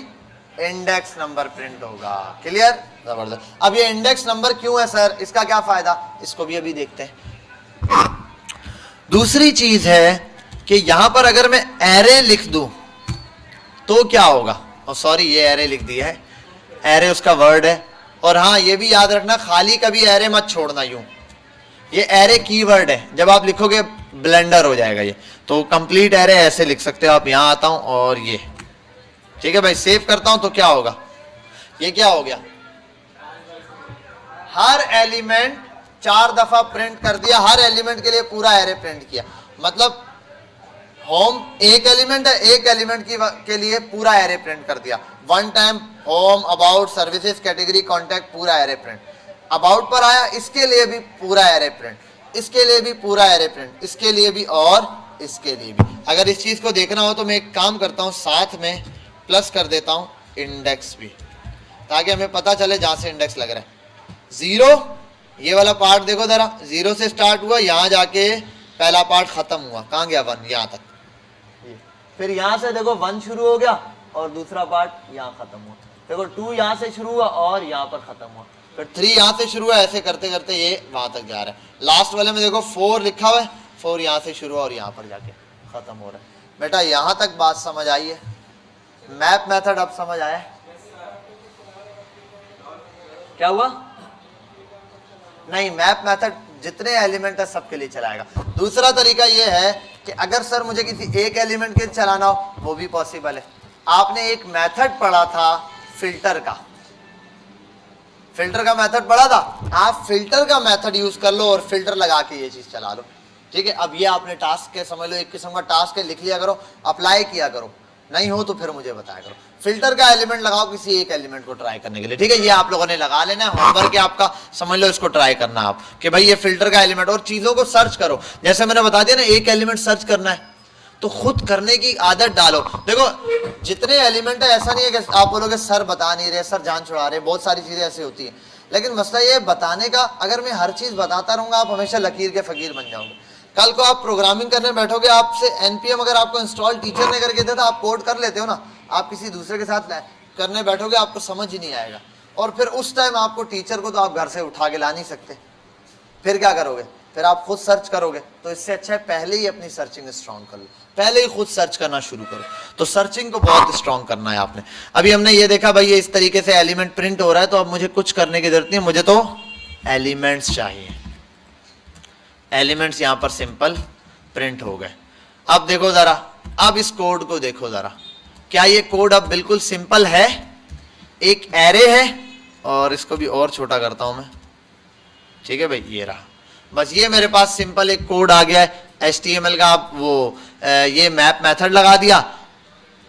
इंडेक्स नंबर प्रिंट होगा। क्लियर, जबरदस्त। अब ये इंडेक्स नंबर क्यों है सर, इसका क्या फायदा, इसको भी अभी देखते हैं। दूसरी चीज है कि यहां पर अगर मैं एरे लिख दूं तो क्या होगा, और सॉरी ये एरे लिख दिया है, एरे उसका वर्ड है। और हाँ ये भी याद रखना, खाली कभी एरे मत छोड़ना यूं, ये एरे कीवर्ड है, जब आप लिखोगे ब्लेंडर हो जाएगा ये। तो कंप्लीट एरे ऐसे लिख सकते हो आप। यहां आता हूं और ये, ठीक है भाई, सेव करता हूं तो क्या होगा, ये क्या हो गया, हर एलिमेंट 4 दफा प्रिंट कर दिया, हर एलिमेंट के लिए पूरा एरे प्रिंट किया। मतलब होम एक एलिमेंट है, एक एलिमेंट के लिए पूरा एरे प्रिंट कर दिया, 1 time home, about, services, category, contact, पूरा एरे प्रिंट। अबाउट पर आया, इसके लिए भी पूरा एरे प्रिंट, इसके लिए भी पूरा एरे प्रिंट, इसके लिए भी और इसके लिए भी। अगर इस चीज को देखना हो तो मैं एक काम करता हूं, साथ में प्लस कर देता हूं इंडेक्स भी, ताकि हमें पता चले जहां से इंडेक्स लग रहा है। 0 ये वाला पार्ट देखो जरा, 0 से स्टार्ट हुआ, यहां जाके पहला पार्ट खत्म हुआ, कहाँ गया 1, यहाँ तक। फिर यहाँ से देखो 1 शुरू हो गया और दूसरा पार्ट यहाँ खत्म हुआ। देखो 2 यहाँ से शुरू हुआ और यहाँ पर खत्म हुआ, फिर 3 यहाँ से शुरू हुआ, ऐसे करते करते ये वहां तक जा रहा है। लास्ट वाले में देखो 4 लिखा हुआ है, 4 यहाँ से शुरू हुआ और यहाँ पर जाके खत्म हो रहा है। बेटा यहाँ तक बात समझ आई है? मैप मेथड अब समझ आया? क्या हुआ? नहीं, मैप मेथड जितने एलिमेंट है सबके लिए चलाएगा। दूसरा तरीका ये है कि अगर सर मुझे किसी एक एलिमेंट के चलाना हो, वो भी पॉसिबल है। आपने एक मेथड पढ़ा था फिल्टर का, फिल्टर का मेथड पढ़ा था, आप फिल्टर का मेथड यूज कर लो और फिल्टर लगा के ये चीज चला लो, ठीक है। अब ये आपने टास्क के समझ लो, एक किस्म का टास्क है, लिख लिया करो, अप्लाई किया करो, नहीं हो तो फिर मुझे बताया करो। फिल्टर का एलिमेंट लगाओ किसी एक एलिमेंट को ट्राई करने के लिए, ठीक है। ये आप लोगों ने लगा लेना, होमवर्क के आपका, समझ लो इसको ट्राई करना आप कि भाई ये फिल्टर का एलिमेंट, और चीजों को सर्च करो। जैसे मैंने बता दिया ना, एक एलिमेंट सर्च करना है तो खुद करने की आदत डालो। देखो जितने एलिमेंट है, ऐसा नहीं है कि आप बोलोगे सर बता नहीं रहे, सर जान छुड़ा रहे, बहुत सारी चीजें ऐसी होती है। लेकिन मसला ये बताने का, अगर मैं हर चीज बताता रहूंगा आप हमेशा लकीर के फकीर बन जाओगे। कल को आप प्रोग्रामिंग करने बैठोगे, आपसे एनपीएम अगर आपको इंस्टॉल टीचर ने करके दिया था, आप कोड कर लेते हो ना, आप किसी दूसरे के साथ करने बैठोगे आपको समझ ही नहीं आएगा, और फिर उस टाइम आपको टीचर को तो आप घर से उठा के ला नहीं सकते, फिर क्या करोगे? फिर आप खुद सर्च करोगे। तो इससे अच्छा है पहले ही अपनी सर्चिंग स्ट्रॉन्ग कर लो, पहले ही खुद सर्च करना शुरू करो। तो सर्चिंग को बहुत स्ट्रॉन्ग करना है आपने। अभी हमने ये देखा भाई ये इस तरीके से एलिमेंट प्रिंट हो रहा है, तो अब मुझे कुछ करने की जरूरत नहीं है, मुझे तो एलिमेंट्स चाहिए। एलिमेंट्स यहां पर सिंपल प्रिंट हो गए। अब देखो जरा, अब इस कोड को देखो जरा, क्या ये कोड अब बिल्कुल सिंपल है? एक एरे है, और इसको भी और छोटा करता हूं मैं, ठीक है भाई, ये रहा। बस ये मेरे पास सिंपल एक कोड आ गया है HTML का। आप वो ये मैप मेथड लगा दिया,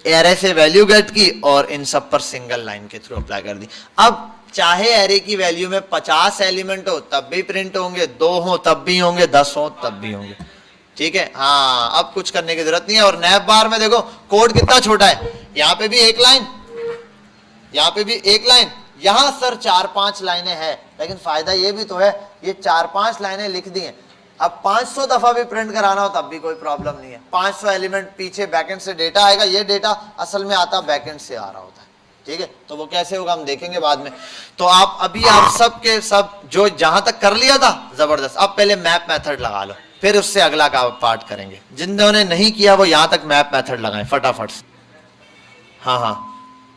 एरे से वैल्यू गेट की और इन सब पर सिंगल लाइन के थ्रू अप्लाई कर दी। अब चाहे एरे की वैल्यू में 50 एलिमेंट हो तब भी प्रिंट होंगे, 2 हो तब भी होंगे, 10 हो तब भी होंगे, ठीक है। हाँ, अब कुछ करने की जरूरत नहीं है। और नैप बार में देखो कोड कितना छोटा है, यहाँ पे भी एक लाइन, यहाँ पे भी एक लाइन, यहां सर 4-5 लाइनें हैं, लेकिन फायदा ये भी तो है, ये 4-5 लाइनें लिख दी हैं। अब 500 दफा भी प्रिंट कराना हो तब भी कोई प्रॉब्लम नहीं है। 500 एलिमेंट पीछे बैकएंड से डेटा आएगा, ये डेटा असल में आता बैकएंड से आ रहा होता है, ठीक है। तो वो कैसे होगा हम देखेंगे बाद में। तो आप अभी आप सब के सब जो जहां तक कर लिया था जबरदस्त, अब पहले मैप मेथड लगा लो, फिर उससे अगला का पार्ट करेंगे। जिन्होंने नहीं किया वो यहां तक मैप मेथड लगाएं फटाफट से। हाँ हाँ,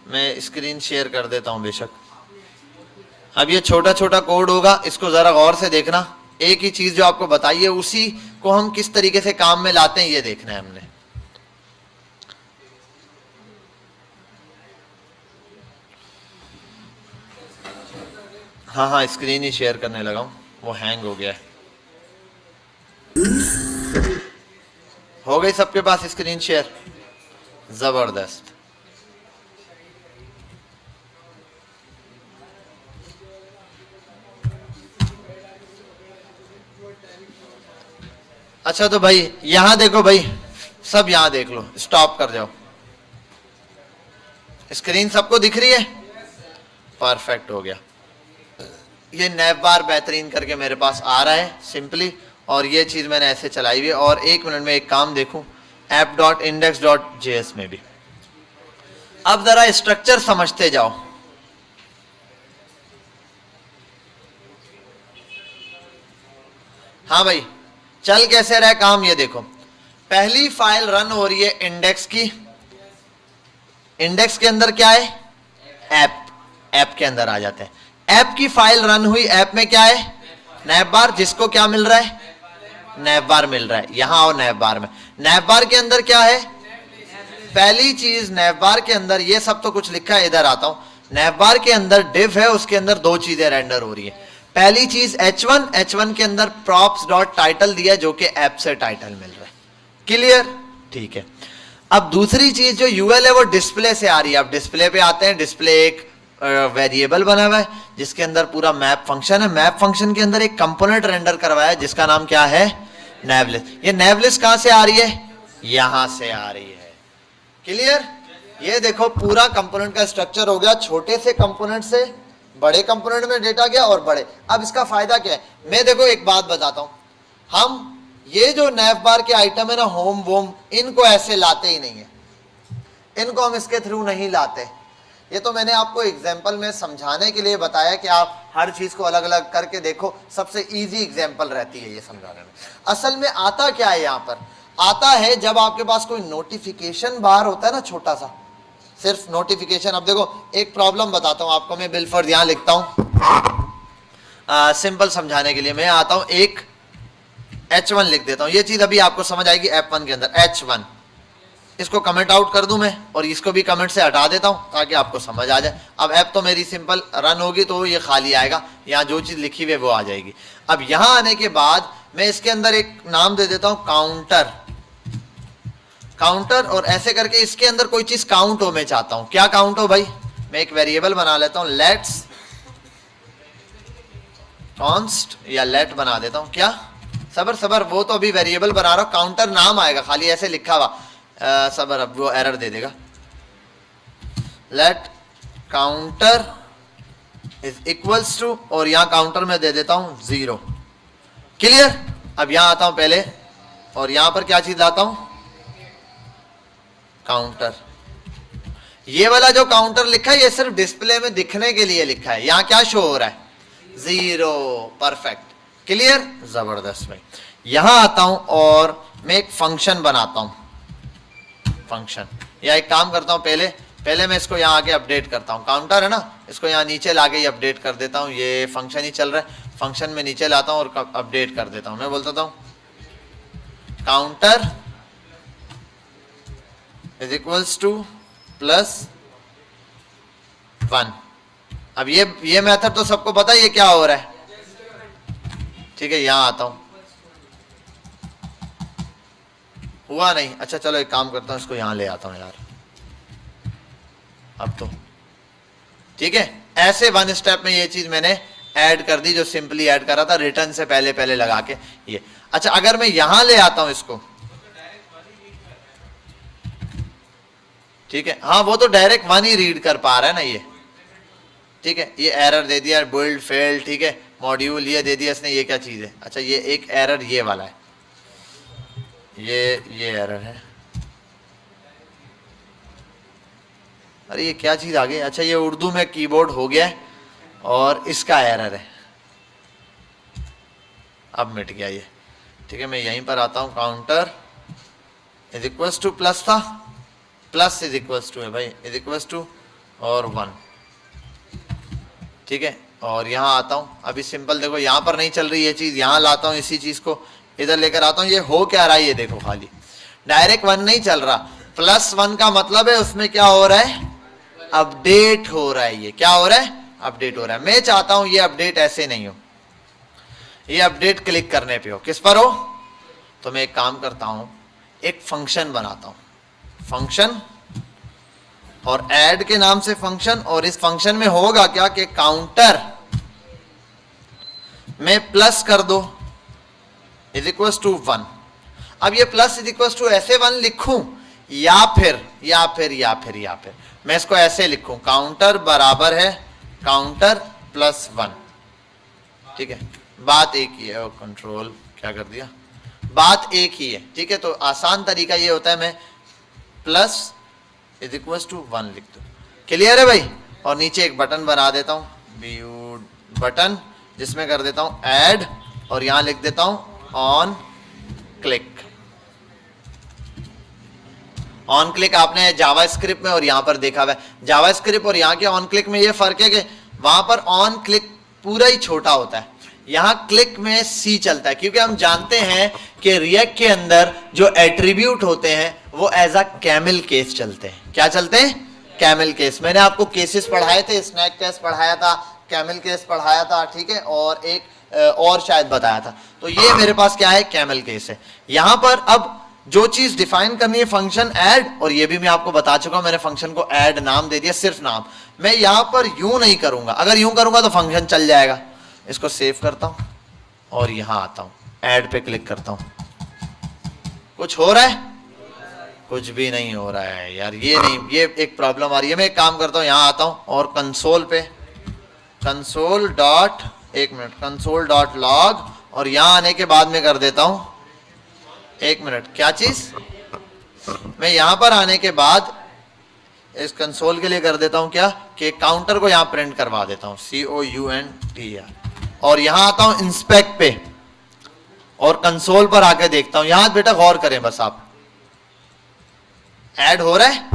मैं स्क्रीन शेयर कर देता हूं बेशक। अब ये छोटा छोटा कोड होगा, इसको जरा गौर से देखना। एक ही चीज जो आपको बताइए उसी को हम किस तरीके से काम में लाते हैं ये देखना है हमने। हाँ हाँ, स्क्रीन ही शेयर करने लगा हूं, वो हैंग हो गया है। हो गई सबके पास स्क्रीन शेयर? जबरदस्त। अच्छा तो भाई यहां देखो भाई, सब यहां देख लो, स्टॉप कर जाओ। स्क्रीन सबको दिख रही है? परफेक्ट हो गया। ये नैप बार बेहतरीन करके मेरे पास आ रहा है सिंपली, और ये चीज मैंने ऐसे चलाई हुई है। और 1 मिनट में एक काम देखूं app.index.js में भी। अब जरा स्ट्रक्चर समझते जाओ। हाँ भाई, चल कैसे रहा काम ये देखो। पहली फाइल रन हो रही है इंडेक्स की, इंडेक्स के अंदर क्या है? ऐप, ऐप के अंदर आ जाते हैं। ऐप की फाइल रन हुई, ऐप में क्या है? नैप बार, जिसको क्या मिल रहा है? नैप बार मिल रहा है। यहां आओ नैप बार में, नैप बार के अंदर क्या है? पहली चीज नैप बार के अंदर, ये सब तो कुछ लिखा है, इधर आता हूं। नैप बार के अंदर डिव है, उसके अंदर 2 चीजें रेंडर हो रही है। पहली चीज h1, h1 के अंदर props.title दिया जो कि ऐप से टाइटल मिल रहा है। क्लियर? ठीक है। अब दूसरी चीज जो यूएल है वो डिस्प्ले से आ रही है। अब डिस्प्ले पे आते हैं। डिस्प्ले एक वेरिएबल बना हुआ है जिसके अंदर पूरा मैप फंक्शन है। मैप फंक्शन के अंदर एक कंपोनेंट रेंडर करवाया है जिसका नाम क्या है? नैवलिस्ट। ये नैवलिस्ट कहां से आ रही है? यहां से आ रही है। क्लियर? ये देखो पूरा कंपोनेंट का स्ट्रक्चर हो गया, छोटे से कंपोनेंट से बड़े कंपोनेंट में डेटा गया और बड़े। अब इसका फायदा क्या है? मैं देखो एक बात बताता हूं, हम ये जो नैव बार के आइटम है ना, होम वोम, इनको ऐसे लाते ही नहीं है, इनको हम इसके थ्रू नहीं लाते। ये तो मैंने आपको एग्जाम्पल में समझाने के लिए बताया कि आप हर चीज को अलग अलग करके देखो, सबसे इजी एग्जाम्पल रहती है ये समझाने में। असल में आता क्या है यहाँ पर, आता है जब आपके पास कोई नोटिफिकेशन बार होता है ना, छोटा सा, सिर्फ नोटिफिकेशन। अब देखो एक प्रॉब्लम बताता हूं आपको, मैं बिलफर्ड यहां लिखता हूं सिंपल समझाने के लिए। मैं आता हूं एक H1 लिख देता हूं, ये चीज अभी आपको समझ आएगी F1 के अंदर। H1 इसको कमेंट आउट कर दूं मैं, और इसको भी कमेंट से हटा देता हूं ताकि आपको समझ आ जाए। अब ऐप तो मेरी सिंपल रन होगी तो ये खाली आएगा, यहाँ जो चीज लिखी हुई है वो आ जाएगी। अब यहां आने के बाद मैं इसके अंदर एक नाम दे देता हूं काउंटर, काउंटर, और ऐसे करके इसके अंदर कोई चीज काउंट हो मैं चाहता हूं। क्या काउंट हो भाई, मैं एक वेरिएबल बना लेता हूं, लेट्स कॉन्स्ट, या लेट बना देता हूं। क्या सबर सबर, वो तो अभी वेरिएबल बना रहा हूं, काउंटर नाम आएगा, खाली ऐसे लिखा हुआ सबर, अब वो एरर दे देगा। Let counter is equals to, और यहां काउंटर में दे देता हूं 0। क्लियर। अब यहां आता हूं पहले, और यहां पर क्या चीज लाता हूं, काउंटर। ये वाला जो काउंटर लिखा है ये सिर्फ डिस्प्ले में दिखने के लिए लिखा है, यहां क्या शो हो रहा है, 0। परफेक्ट, क्लियर, जबरदस्त भाई। यहां आता हूं और मैं एक फंक्शन बनाता हूं, फंक्शन, या एक काम करता हूं, पहले मैं इसको यहां आके अपडेट करता हूं, काउंटर है ना, इसको यहां नीचे लाके ही अपडेट कर देता हूं। ये फंक्शन ही चल रहा है, फंक्शन में नीचे लाता हूं और अपडेट कर देता हूं। मैं बोलता हूं काउंटर इज इक्वल्स टू +1। अब ये मेथड तो सबको पता है ये क्या हो रहा है, ठीक है। यहां आता हूं, हुआ नहीं, अच्छा चलो एक काम करता हूं, इसको यहां ले आता हूं यार, अब तो ठीक है। ऐसे वन स्टेप में ये चीज मैंने ऐड कर दी, जो सिंपली ऐड करा था रिटर्न से पहले लगा के ये। अच्छा अगर मैं यहां ले आता हूं इसको, ठीक है, हाँ वो तो डायरेक्ट 1 ही रीड कर पा रहा है ना ये, ठीक है। ये एरर दे दिया, बिल्ड फेल, ठीक है, मॉड्यूल ये दे दिया इसने, ये क्या चीज है, अच्छा ये एक एरर ये वाला है, ये एरर है, अरे ये क्या चीज आ गई, अच्छा ये उर्दू में कीबोर्ड हो गया है और इसका एरर है, अब मिट गया ये, ठीक है। मैं यहीं पर आता हूं, counter is equals two plus था, प्लस इज इक्वल्स टू है भाई, इज इक्वल्स टू और 1, ठीक है। और यहाँ आता हूँ, अभी सिंपल देखो यहाँ पर नहीं चल रही ये चीज, यहाँ लाता हूँ इसी चीज को इधर लेकर आता हूँ, ये हो क्या रहा है ये देखो, खाली डायरेक्ट 1 नहीं चल रहा, +1 का मतलब है उसमें क्या हो रहा है, अपडेट हो रहा है। ये क्या हो रहा है, अपडेट हो रहा है। मैं चाहता हूं ये अपडेट ऐसे नहीं हो, ये अपडेट क्लिक करने पे हो, किस पर हो, तो मैं एक काम करता हूं, एक फंक्शन बनाता हूं, फंक्शन, और ऐड के नाम से फंक्शन, और इस फंक्शन में होगा क्या कि काउंटर में प्लस कर दो इज इक्वल टू 1। अब ये प्लस इज इक्वल टू ऐसे 1 लिखूं, या फिर मैं इसको ऐसे लिखूं, काउंटर बराबर है काउंटर +1, ठीक है। बात एक ही है, कंट्रोल क्या कर दिया, बात एक ही है, ठीक है। तो आसान तरीका ये होता है, मैं प्लस इज इक्वल टू 1 लिख दो, क्लियर है भाई। और नीचे एक बटन बना देता हूं, व्यू बटन, जिसमें कर देता हूं ऐड, और यहां लिख देता हूं ऑन क्लिक। ऑन क्लिक आपने जावास्क्रिप्ट में और यहां पर देखा हुआ है, जावास्क्रिप्ट और यहां के ऑन क्लिक में ये फर्क है कि वहां पर ऑन क्लिक पूरा ही छोटा होता है, यहां क्लिक में सी चलता है, क्योंकि हम जानते हैं कि रिएक्ट के अंदर जो एट्रीब्यूट होते हैं वो एज अ कैमल केस चलते हैं। क्या चलते हैं, कैमल केस। मैंने आपको केसेस पढ़ाए थे, स्नैक केस पढ़ाया था, कैमल केस पढ़ाया था, ठीक है, और एक और शायद बताया था। तो ये मेरे पास क्या है, कैमल केस है। यहां पर अब जो चीज डिफाइन करनी है, फंक्शन ऐड, और ये भी मैं आपको बता चुका हूं, मैंने फंक्शन को ऐड नाम दे दिया, सिर्फ नाम। मैं यहां पर यूं नहीं करूंगा, अगर यूं करूंगा तो फंक्शन चल जाएगा। इसको सेव करता हूं और यहां आता हूं, ऐड पे क्लिक करता हूं। कुछ हो रहा है, कुछ भी नहीं हो रहा है यार, ये नहीं, ये एक प्रॉब्लम आ रही है। मैं एक काम करता हूं, यहां आता हूं और कंसोल पे कंसोल डॉट लॉग, और यहां आने के बाद में कर देता हूं एक मिनट, क्या चीज? मैं यहां पर आने के बाद इस कंसोल के लिए कर देता हूं क्या कि काउंटर को यहां प्रिंट करवा देता हूं, COUNTR, और यहां आता हूं इंस्पेक्ट पे और कंसोल पर आके देखता हूं। यहां बेटा गौर करें बस आप, ऐड हो रहा है,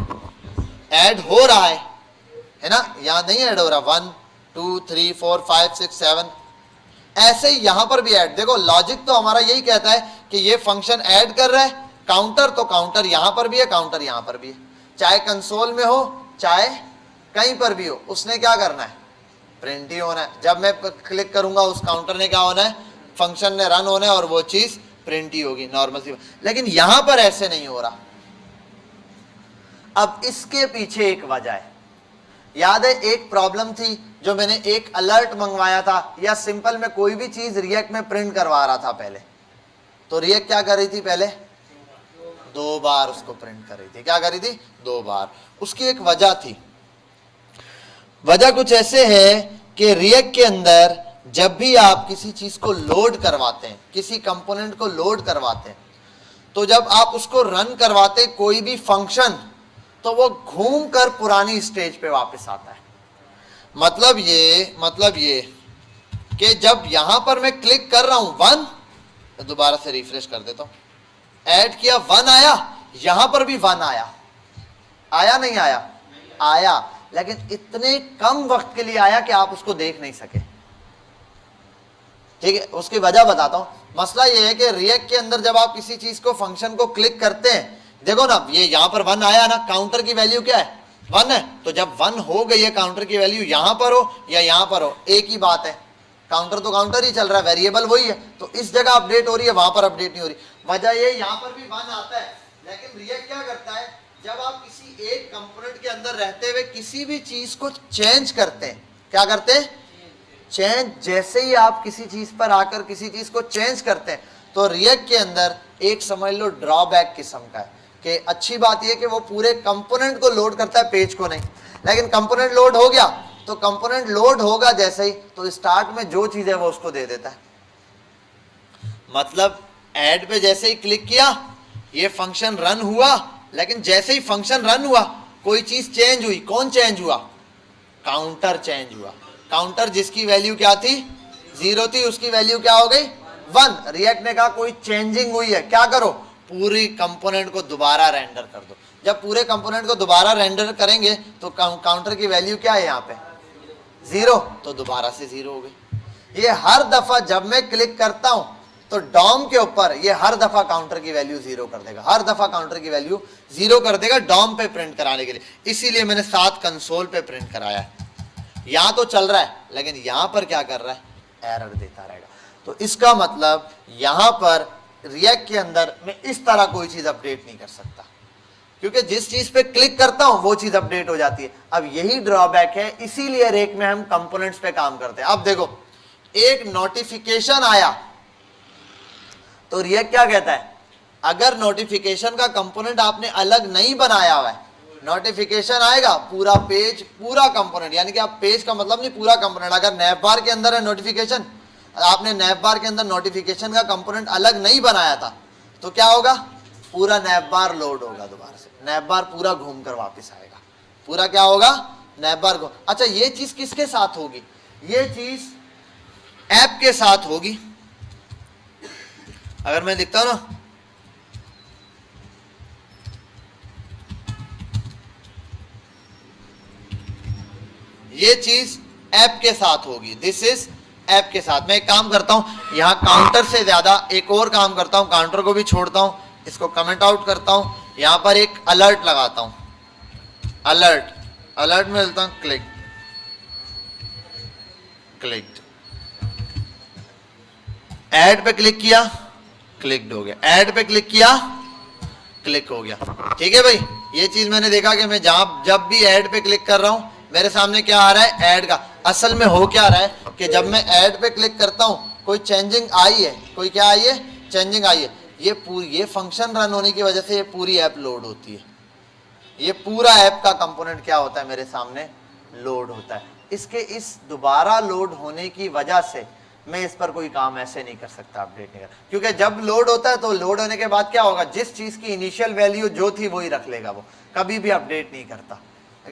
ऐड हो रहा है ना? यहां नहीं ऐड हो रहा, 1 2 3 4 5 6 7, ऐसे ही यहां पर भी ऐड। देखो लॉजिक तो हमारा यही कहता है कि ये फंक्शन ऐड कर रहा है काउंटर, तो काउंटर यहां पर भी है, काउंटर यहां पर भी है, चाहे कंसोल में हो चाहे कहीं पर भी हो, उसने क्या करना है? प्रिंट ही होना है। जब मैं क्लिक करूंगा उस काउंटर ने क्या होना है? फंक्शन ने रन होना है और वो चीज प्रिंट ही होगी, नॉर्मल सी। लेकिन यहां पर ऐसे नहीं हो रहा। अब इसके पीछे एक वजह है। याद है एक प्रॉब्लम थी जो मैंने एक अलर्ट मंगवाया था, या सिंपल में कोई भी चीज रिएक्ट में प्रिंट करवा रहा था पहले, तो रिएक्ट क्या कर रही थी? पहले 2 बार उसको प्रिंट कर रही थी। क्या कर रही थी? 2 बार। उसकी एक वजह थी। वजह कुछ ऐसे है कि रिएक्ट के अंदर जब भी आप किसी चीज को लोड करवाते हैं, किसी कंपोनेंट को लोड करवाते हैं, तो जब आप उसको रन करवाते कोई भी फंक्शन, तो वो घूम कर पुरानी स्टेज पे वापस आता है। मतलब ये कि जब यहां पर मैं क्लिक कर रहा हूं 1, मैं दोबारा से रिफ्रेश कर देता हूं, ऐड किया 1 आया, यहां पर भी 1 आया, आया नहीं आया? आया, लेकिन इतने कम वक्त के लिए आया कि आप उसको देख नहीं सके। ठीक है, उसकी वजह बताता हूं। मसला ये है कि रिएक्ट के अंदर जब आप किसी चीज को, फंक्शन को क्लिक करते हैं, देखो ना ये यहां पर 1 आया ना, काउंटर की वैल्यू क्या है? 1 है। तो जब 1 हो गई है काउंटर की वैल्यू, यहां पर हो या यहां पर हो एक ही बात है, काउंटर तो काउंटर ही चल रहा है, वेरिएबल वही है, तो इस जगह अपडेट हो रही है, वहां पर अपडेट नहीं हो रही। वजह ये यहां पर भी 1 आता है, लेकिन रिएक्ट क्या करता है? जब आप किसी एक कंपोनेंट के अंदर रहते हुए किसी भी चीज को चेंज करते हैं, क्या करते हैं? चेंज। जैसे ही आप किसी चीज पर आकर किसी चीज को चेंज करते हैं, तो रिएक्ट के अंदर एक समझ लो ड्रॉबैक किस्म का है कि अच्छी बात यह कि वो पूरे कंपोनेंट को लोड करता है, पेज को नहीं। लेकिन कंपोनेंट लोड हो गया, तो कंपोनेंट लोड होगा जैसे ही, तो स्टार्ट में जो चीज है वो उसको दे देता है। मतलब ऐड पे जैसे ही क्लिक किया, ये फंक्शन रन हुआ, लेकिन जैसे ही फंक्शन रन हुआ कोई चीज चेंज हुई। कौन चेंज हुआ? काउंटर चेंज हुआ। काउंटर जिसकी वैल्यू क्या थी? 0 थी, उसकी वैल्यू क्या हो गई? 1। रिएक्ट ने कहा कोई चेंजिंग हुई है, क्या करो? पूरी कंपोनेंट को दोबारा रेंडर कर दो। जब पूरे कंपोनेंट को दोबारा रेंडर करेंगे तो काउंटर की वैल्यू क्या है? यहाँ पे 0, तो दोबारा से 0 हो गई। ये हर दफा जब मैं क्लिक करता हूं तो डॉम के ऊपर ये हर दफा काउंटर की वैल्यू 0 कर देगा, हर दफा काउंटर की वैल्यू 0 कर देगा डॉम पे प्रिंट कराने के लिए। इसीलिए मैंने 7 कंसोल पे प्रिंट कराया है। यहां तो चल रहा है, लेकिन यहां पर क्या कर रहा है? एरर देता रहेगा। तो इसका मतलब यहां पर रिएक्ट के अंदर मैं इस तरह कोई चीज अपडेट नहीं कर सकता, क्योंकि जिस चीज पे क्लिक करता हूं वो चीज अपडेट हो जाती है। अब यही ड्रॉबैक है, इसीलिए रेक में हम कंपोनेंट्स पे काम करते हैं। अब देखो एक नोटिफिकेशन आया तो रिएक्ट क्या कहता है? अगर नोटिफिकेशन का कंपोनेंट आपने अलग नहीं बनाया हुआ है, नोटिफिकेशन आएगा पूरा पेज, पूरा कंपोनेंट, यानी कि आप पेज का मतलब नहीं पूरा कंपोनेंट। अगर नैप बार के अंदर है नोटिफिकेशन, आपने नैप बार के अंदर नोटिफिकेशन का कंपोनेंट अलग नहीं बनाया था, तो क्या होगा? पूरा नैप बार लोड होगा दोबारा से, नैप बार पूरा घूम कर वापस आएगा, पूरा क्या होगा? नैप बार को। अच्छा ये चीज किसके साथ होगी? ये चीज ऐप के साथ होगी। अगर मैं लिखता हूं ना, ये चीज ऐप के साथ होगी, दिस इज ऐप के साथ। मैं एक काम करता हूं, यहां काउंटर से ज्यादा एक और काम करता हूं, काउंटर को भी छोड़ता हूं, इसको कमेंट आउट करता हूं, यहां पर एक अलर्ट लगाता हूं, अलर्ट, अलर्ट में डालता हूं क्लिक, क्लिक्ड। ऐड पे क्लिक किया, क्लिक्ड हो गया, ऐड पे क्लिक किया, क्लिक हो गया। ठीक है भाई, ये चीज मैंने देखा कि मैं जब भी ऐड पे क्लिक कर रहा हूं मेरे सामने क्या आ रहा है? ऐड का। असल में हो क्या रहा है कि जब मैं ऐड पे क्लिक करता हूं कोई चेंजिंग आई है, कोई क्या आई है? चेंजिंग आई है। ये फंक्शन रन होने की वजह से ये पूरी ऐप लोड होती है, ये पूरा ऐप का कंपोनेंट क्या होता है? मेरे सामने लोड होता है। इसके इस दोबारा लोड होने की वजह से मैं इस पर कोई काम ऐसे नहीं कर सकता, अपडेट नहीं कर, क्योंकि जब लोड होता है तो लोड होने के बाद क्या होगा, जिस चीज की इनिशियल वैल्यू जो थी वही रख लेगा, वो कभी भी अपडेट नहीं करता।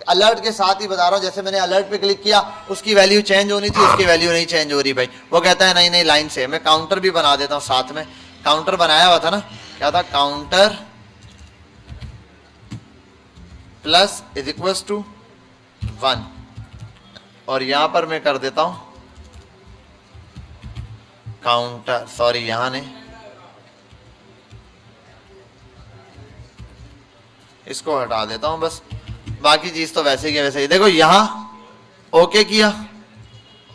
अलर्ट के साथ ही बता रहा हूं, जैसे मैंने अलर्ट पे क्लिक किया, उसकी वैल्यू चेंज होनी थी, उसकी वैल्यू नहीं चेंज हो रही भाई, वो कहता है नहीं नहीं लाइन से। मैं काउंटर भी बना देता हूं साथ में, काउंटर बनाया हुआ था ना, क्या था, counter plus is equal to 1, और यहां पर मैं कर देता हूं काउंटर, सॉरी यहां नहीं, इसको हटा देता हूं बस, बाकी चीज तो वैसे ही है वैसे ही। देखो यहां ओके किया,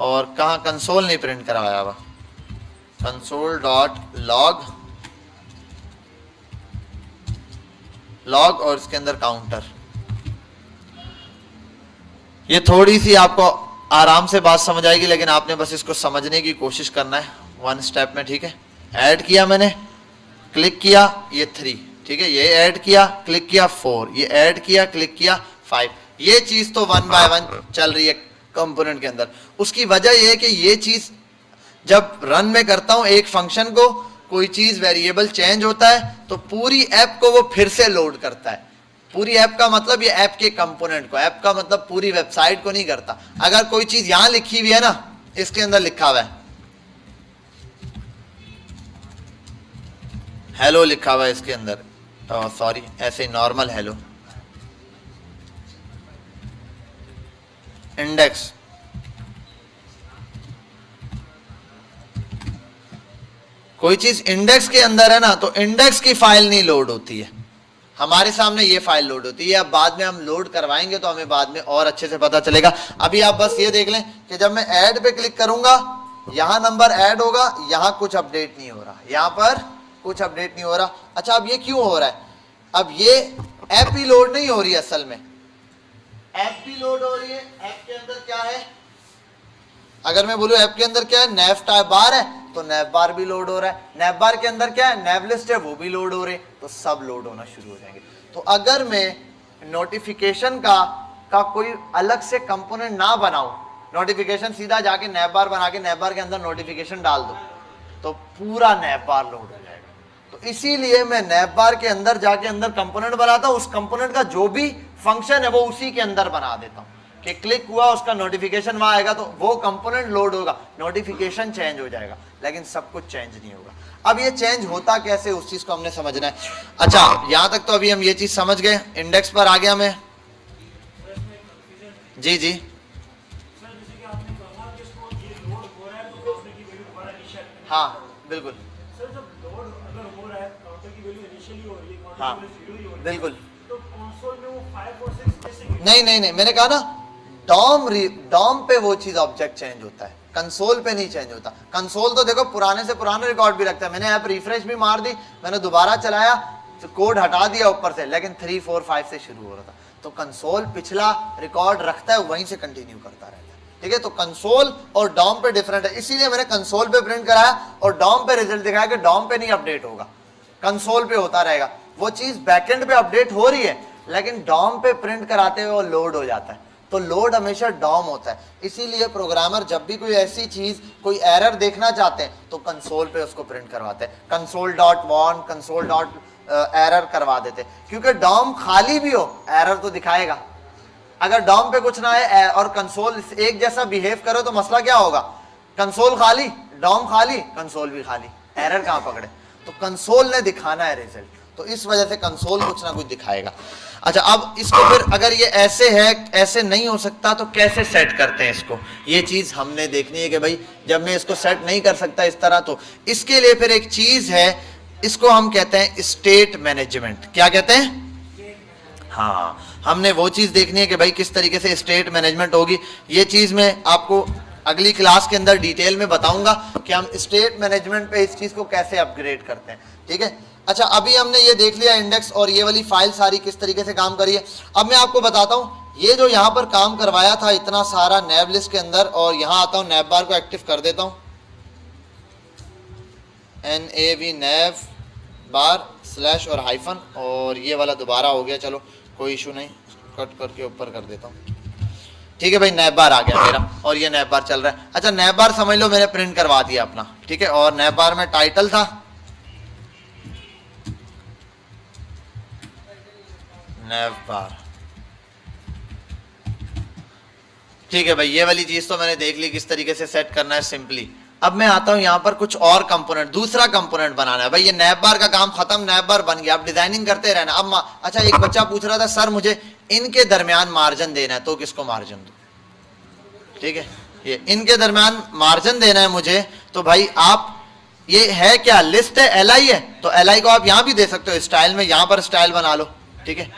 और कहा कंसोल नहीं प्रिंट करवाया हुआ, कंसोल डॉट लॉग, लॉग और इसके अंदर काउंटर। ये थोड़ी सी आपको आराम से बात समझ आएगी, लेकिन आपने बस इसको समझने की कोशिश करना है वन स्टेप में, ठीक है। ऐड किया मैंने, क्लिक किया, ये 3, ठीक है, ये ऐड किया, क्लिक किया 4, ये ऐड किया, क्लिक किया 5, ये चीज तो 1 बाय 1 चल रही है कंपोनेंट के अंदर। उसकी वजह यह है कि ये चीज जब रन में करता हूं एक फंक्शन को, कोई चीज वेरिएबल चेंज होता है तो पूरी ऐप को वो फिर से लोड करता है। पूरी ऐप का मतलब ये ऐप के कंपोनेंट को, ऐप का मतलब पूरी वेबसाइट को नहीं करता। अगर कोई चीज यहां लिखी हुई है ना, इसके अंदर लिखा हुआ है हेलो, लिखा हुआ है इसके अंदर, सॉरी ऐसे नॉर्मल हेलो, इंडेक्स, कोई चीज इंडेक्स के अंदर है ना, तो इंडेक्स की फाइल नहीं लोड होती है, हमारे सामने ये फाइल लोड होती है। अब बाद में हम लोड करवाएंगे तो हमें बाद में और अच्छे से पता चलेगा। अभी आप बस ये देख लें कि जब मैं ऐड पे क्लिक करूंगा, यहां नंबर ऐड होगा, यहां कुछ अपडेट नहीं हो रहा, यहां पर कुछ अपडेट नहीं हो रहा। अच्छा, अब ये क्यों हो रहा है? अब ये ऐप ही लोड नहीं हो रही है, असल में ऐप भी लोड हो रही है। ऐप के अंदर क्या है, अगर मैं बोलूं ऐप के अंदर क्या है, नैव टाइप बार है, तो नैव बार भी लोड हो रहा है। नैव बार के अंदर क्या है, नैव लिस्ट है, वो भी लोड हो रहे हैं, तो सब लोड होना शुरू हो जाएंगे। तो अगर मैं नोटिफिकेशन का कोई अलग से कंपोनेंट ना बनाऊं, नोटिफिकेशन सीधा जाके नैव बार बना के नैव बार के अंदर नोटिफिकेशन डाल दो, तो पूरा नैव बार लोड हो जाएगा। तो इसीलिए मैं नैव बार के अंदर जाके अंदर कंपोनेंट बनाता हूं, उस कंपोनेंट का जो भी फंक्शन है वो उसी के अंदर बना देता हूं कि क्लिक हुआ, उसका नोटिफिकेशन वहां आएगा तो वो कंपोनेंट लोड होगा, नोटिफिकेशन चेंज हो जाएगा, लेकिन सब कुछ चेंज नहीं होगा। अब ये चेंज होता कैसे, उस चीज को हमने समझना है। अच्छा, यहां तक तो अभी हम ये चीज समझ गए। इंडेक्स पर आ गया मैं, जी जी हाँ बिल्कुल, हाँ बिल्कुल, नहीं, मैंने कहा ना डॉम पे वो चीज ऑब्जेक्ट चेंज होता है, कंसोल पे नहीं चेंज होता। कंसोल तो देखो पुराने से पुराने रिकॉर्ड भी रखता है। मैंने ऐप रिफ्रेश भी मार दी, मैंने दोबारा चलाया तो कोड हटा दिया ऊपर से, लेकिन 3 4 5 से शुरू हो रहा था। तो कंसोल पिछला रिकॉर्ड रखता है, वहीं से कंटिन्यू करता रहता है, ठीक है। तो कंसोल और डॉम पे डिफरेंट है, इसीलिए मैंने कंसोल पे प्रिंट कराया और डॉम पे रिजल्ट दिखाया कि डॉम पे नहीं अपडेट होगा, कंसोल पे होता रहेगा। वो चीज बैकएंड पे अपडेट हो रही है, लेकिन डॉम पे प्रिंट कराते हुए वो लोड हो जाता है। तो लोड हमेशा डॉम होता है। इसीलिए प्रोग्रामर जब भी कोई ऐसी चीज, कोई एरर देखना चाहते हैं तो कंसोल पे उसको प्रिंट करवाते हैं, console dot warn, console dot error करवा देते हैं, क्योंकि डॉम खाली भी हो एरर तो दिखाएगा। अगर डॉम पे कुछ ना है और कंसोल एक जैसा बिहेव करो तो मसला क्या होगा, कंसोल खाली, डॉम खाली, कंसोल भी खाली, एरर कहां पकड़े। तो कंसोल ने दिखाना है रिजल्ट, तो इस वजह से कंसोल कुछ ना कुछ दिखाएगा। अच्छा, अब इसको फिर अगर ये ऐसे है, ऐसे नहीं हो सकता, तो कैसे सेट करते हैं इसको, ये चीज हमने देखनी है कि भाई जब मैं इसको सेट नहीं कर सकता इस तरह, तो इसके लिए फिर एक चीज है, इसको हम कहते हैं स्टेट मैनेजमेंट। क्या कहते हैं? हाँ, हमने वो चीज देखनी है कि भाई किस तरीके से स्टेट मैनेजमेंट होगी। ये चीज मैं आपको अगली क्लास के अंदर डिटेल में बताऊंगा कि हम स्टेट मैनेजमेंट पे इस चीज को कैसे अपग्रेड करते हैं, ठीक है। अच्छा, अभी हमने ये देख लिया इंडेक्स और ये वाली फाइल सारी किस तरीके से काम करी है। अब मैं आपको बताता हूँ, ये जो यहाँ पर काम करवाया था इतना सारा नैव लिस्ट के अंदर, और यहाँ आता हूँ नैव बार को एक्टिव कर देता हूँ, NAV नैव बार स्लैश और हाइफन, और ये वाला दोबारा हो गया, चलो कोई इशू नहीं, कट करके ऊपर कर देता हूँ। ठीक है भाई, नैब बार आ गया मेरा और ये नैब बार चल रहा है। अच्छा नैब बार समझ लो मैंने प्रिंट करवा दिया अपना, ठीक है। और नैब बार में टाइटल था, नैब बार, ठीक है भाई। ये वाली चीज तो मैंने देख ली किस तरीके से सेट करना है सिंपली। अब मैं आता हूं यहां पर कुछ और कंपोनेंट, दूसरा कंपोनेंट बनाना है भाई। ये नैब बार का काम खत्म, नैब बार बन गया, अब डिजाइनिंग करते रहना। अब अच्छा एक बच्चा पूछ रहा था सर मुझे इनके दरमियान मार्जिन देना है, तो किसको मार्जिन दो, ठीक है। ये इनके दरमियान मार्जिन देना है मुझे, तो भाई आप ये है क्या, लिस्ट है, एल आई है, तो एल आई को आप यहां भी दे सकते हो स्टाइल में, यहां पर स्टाइल बना लो, ठीक है।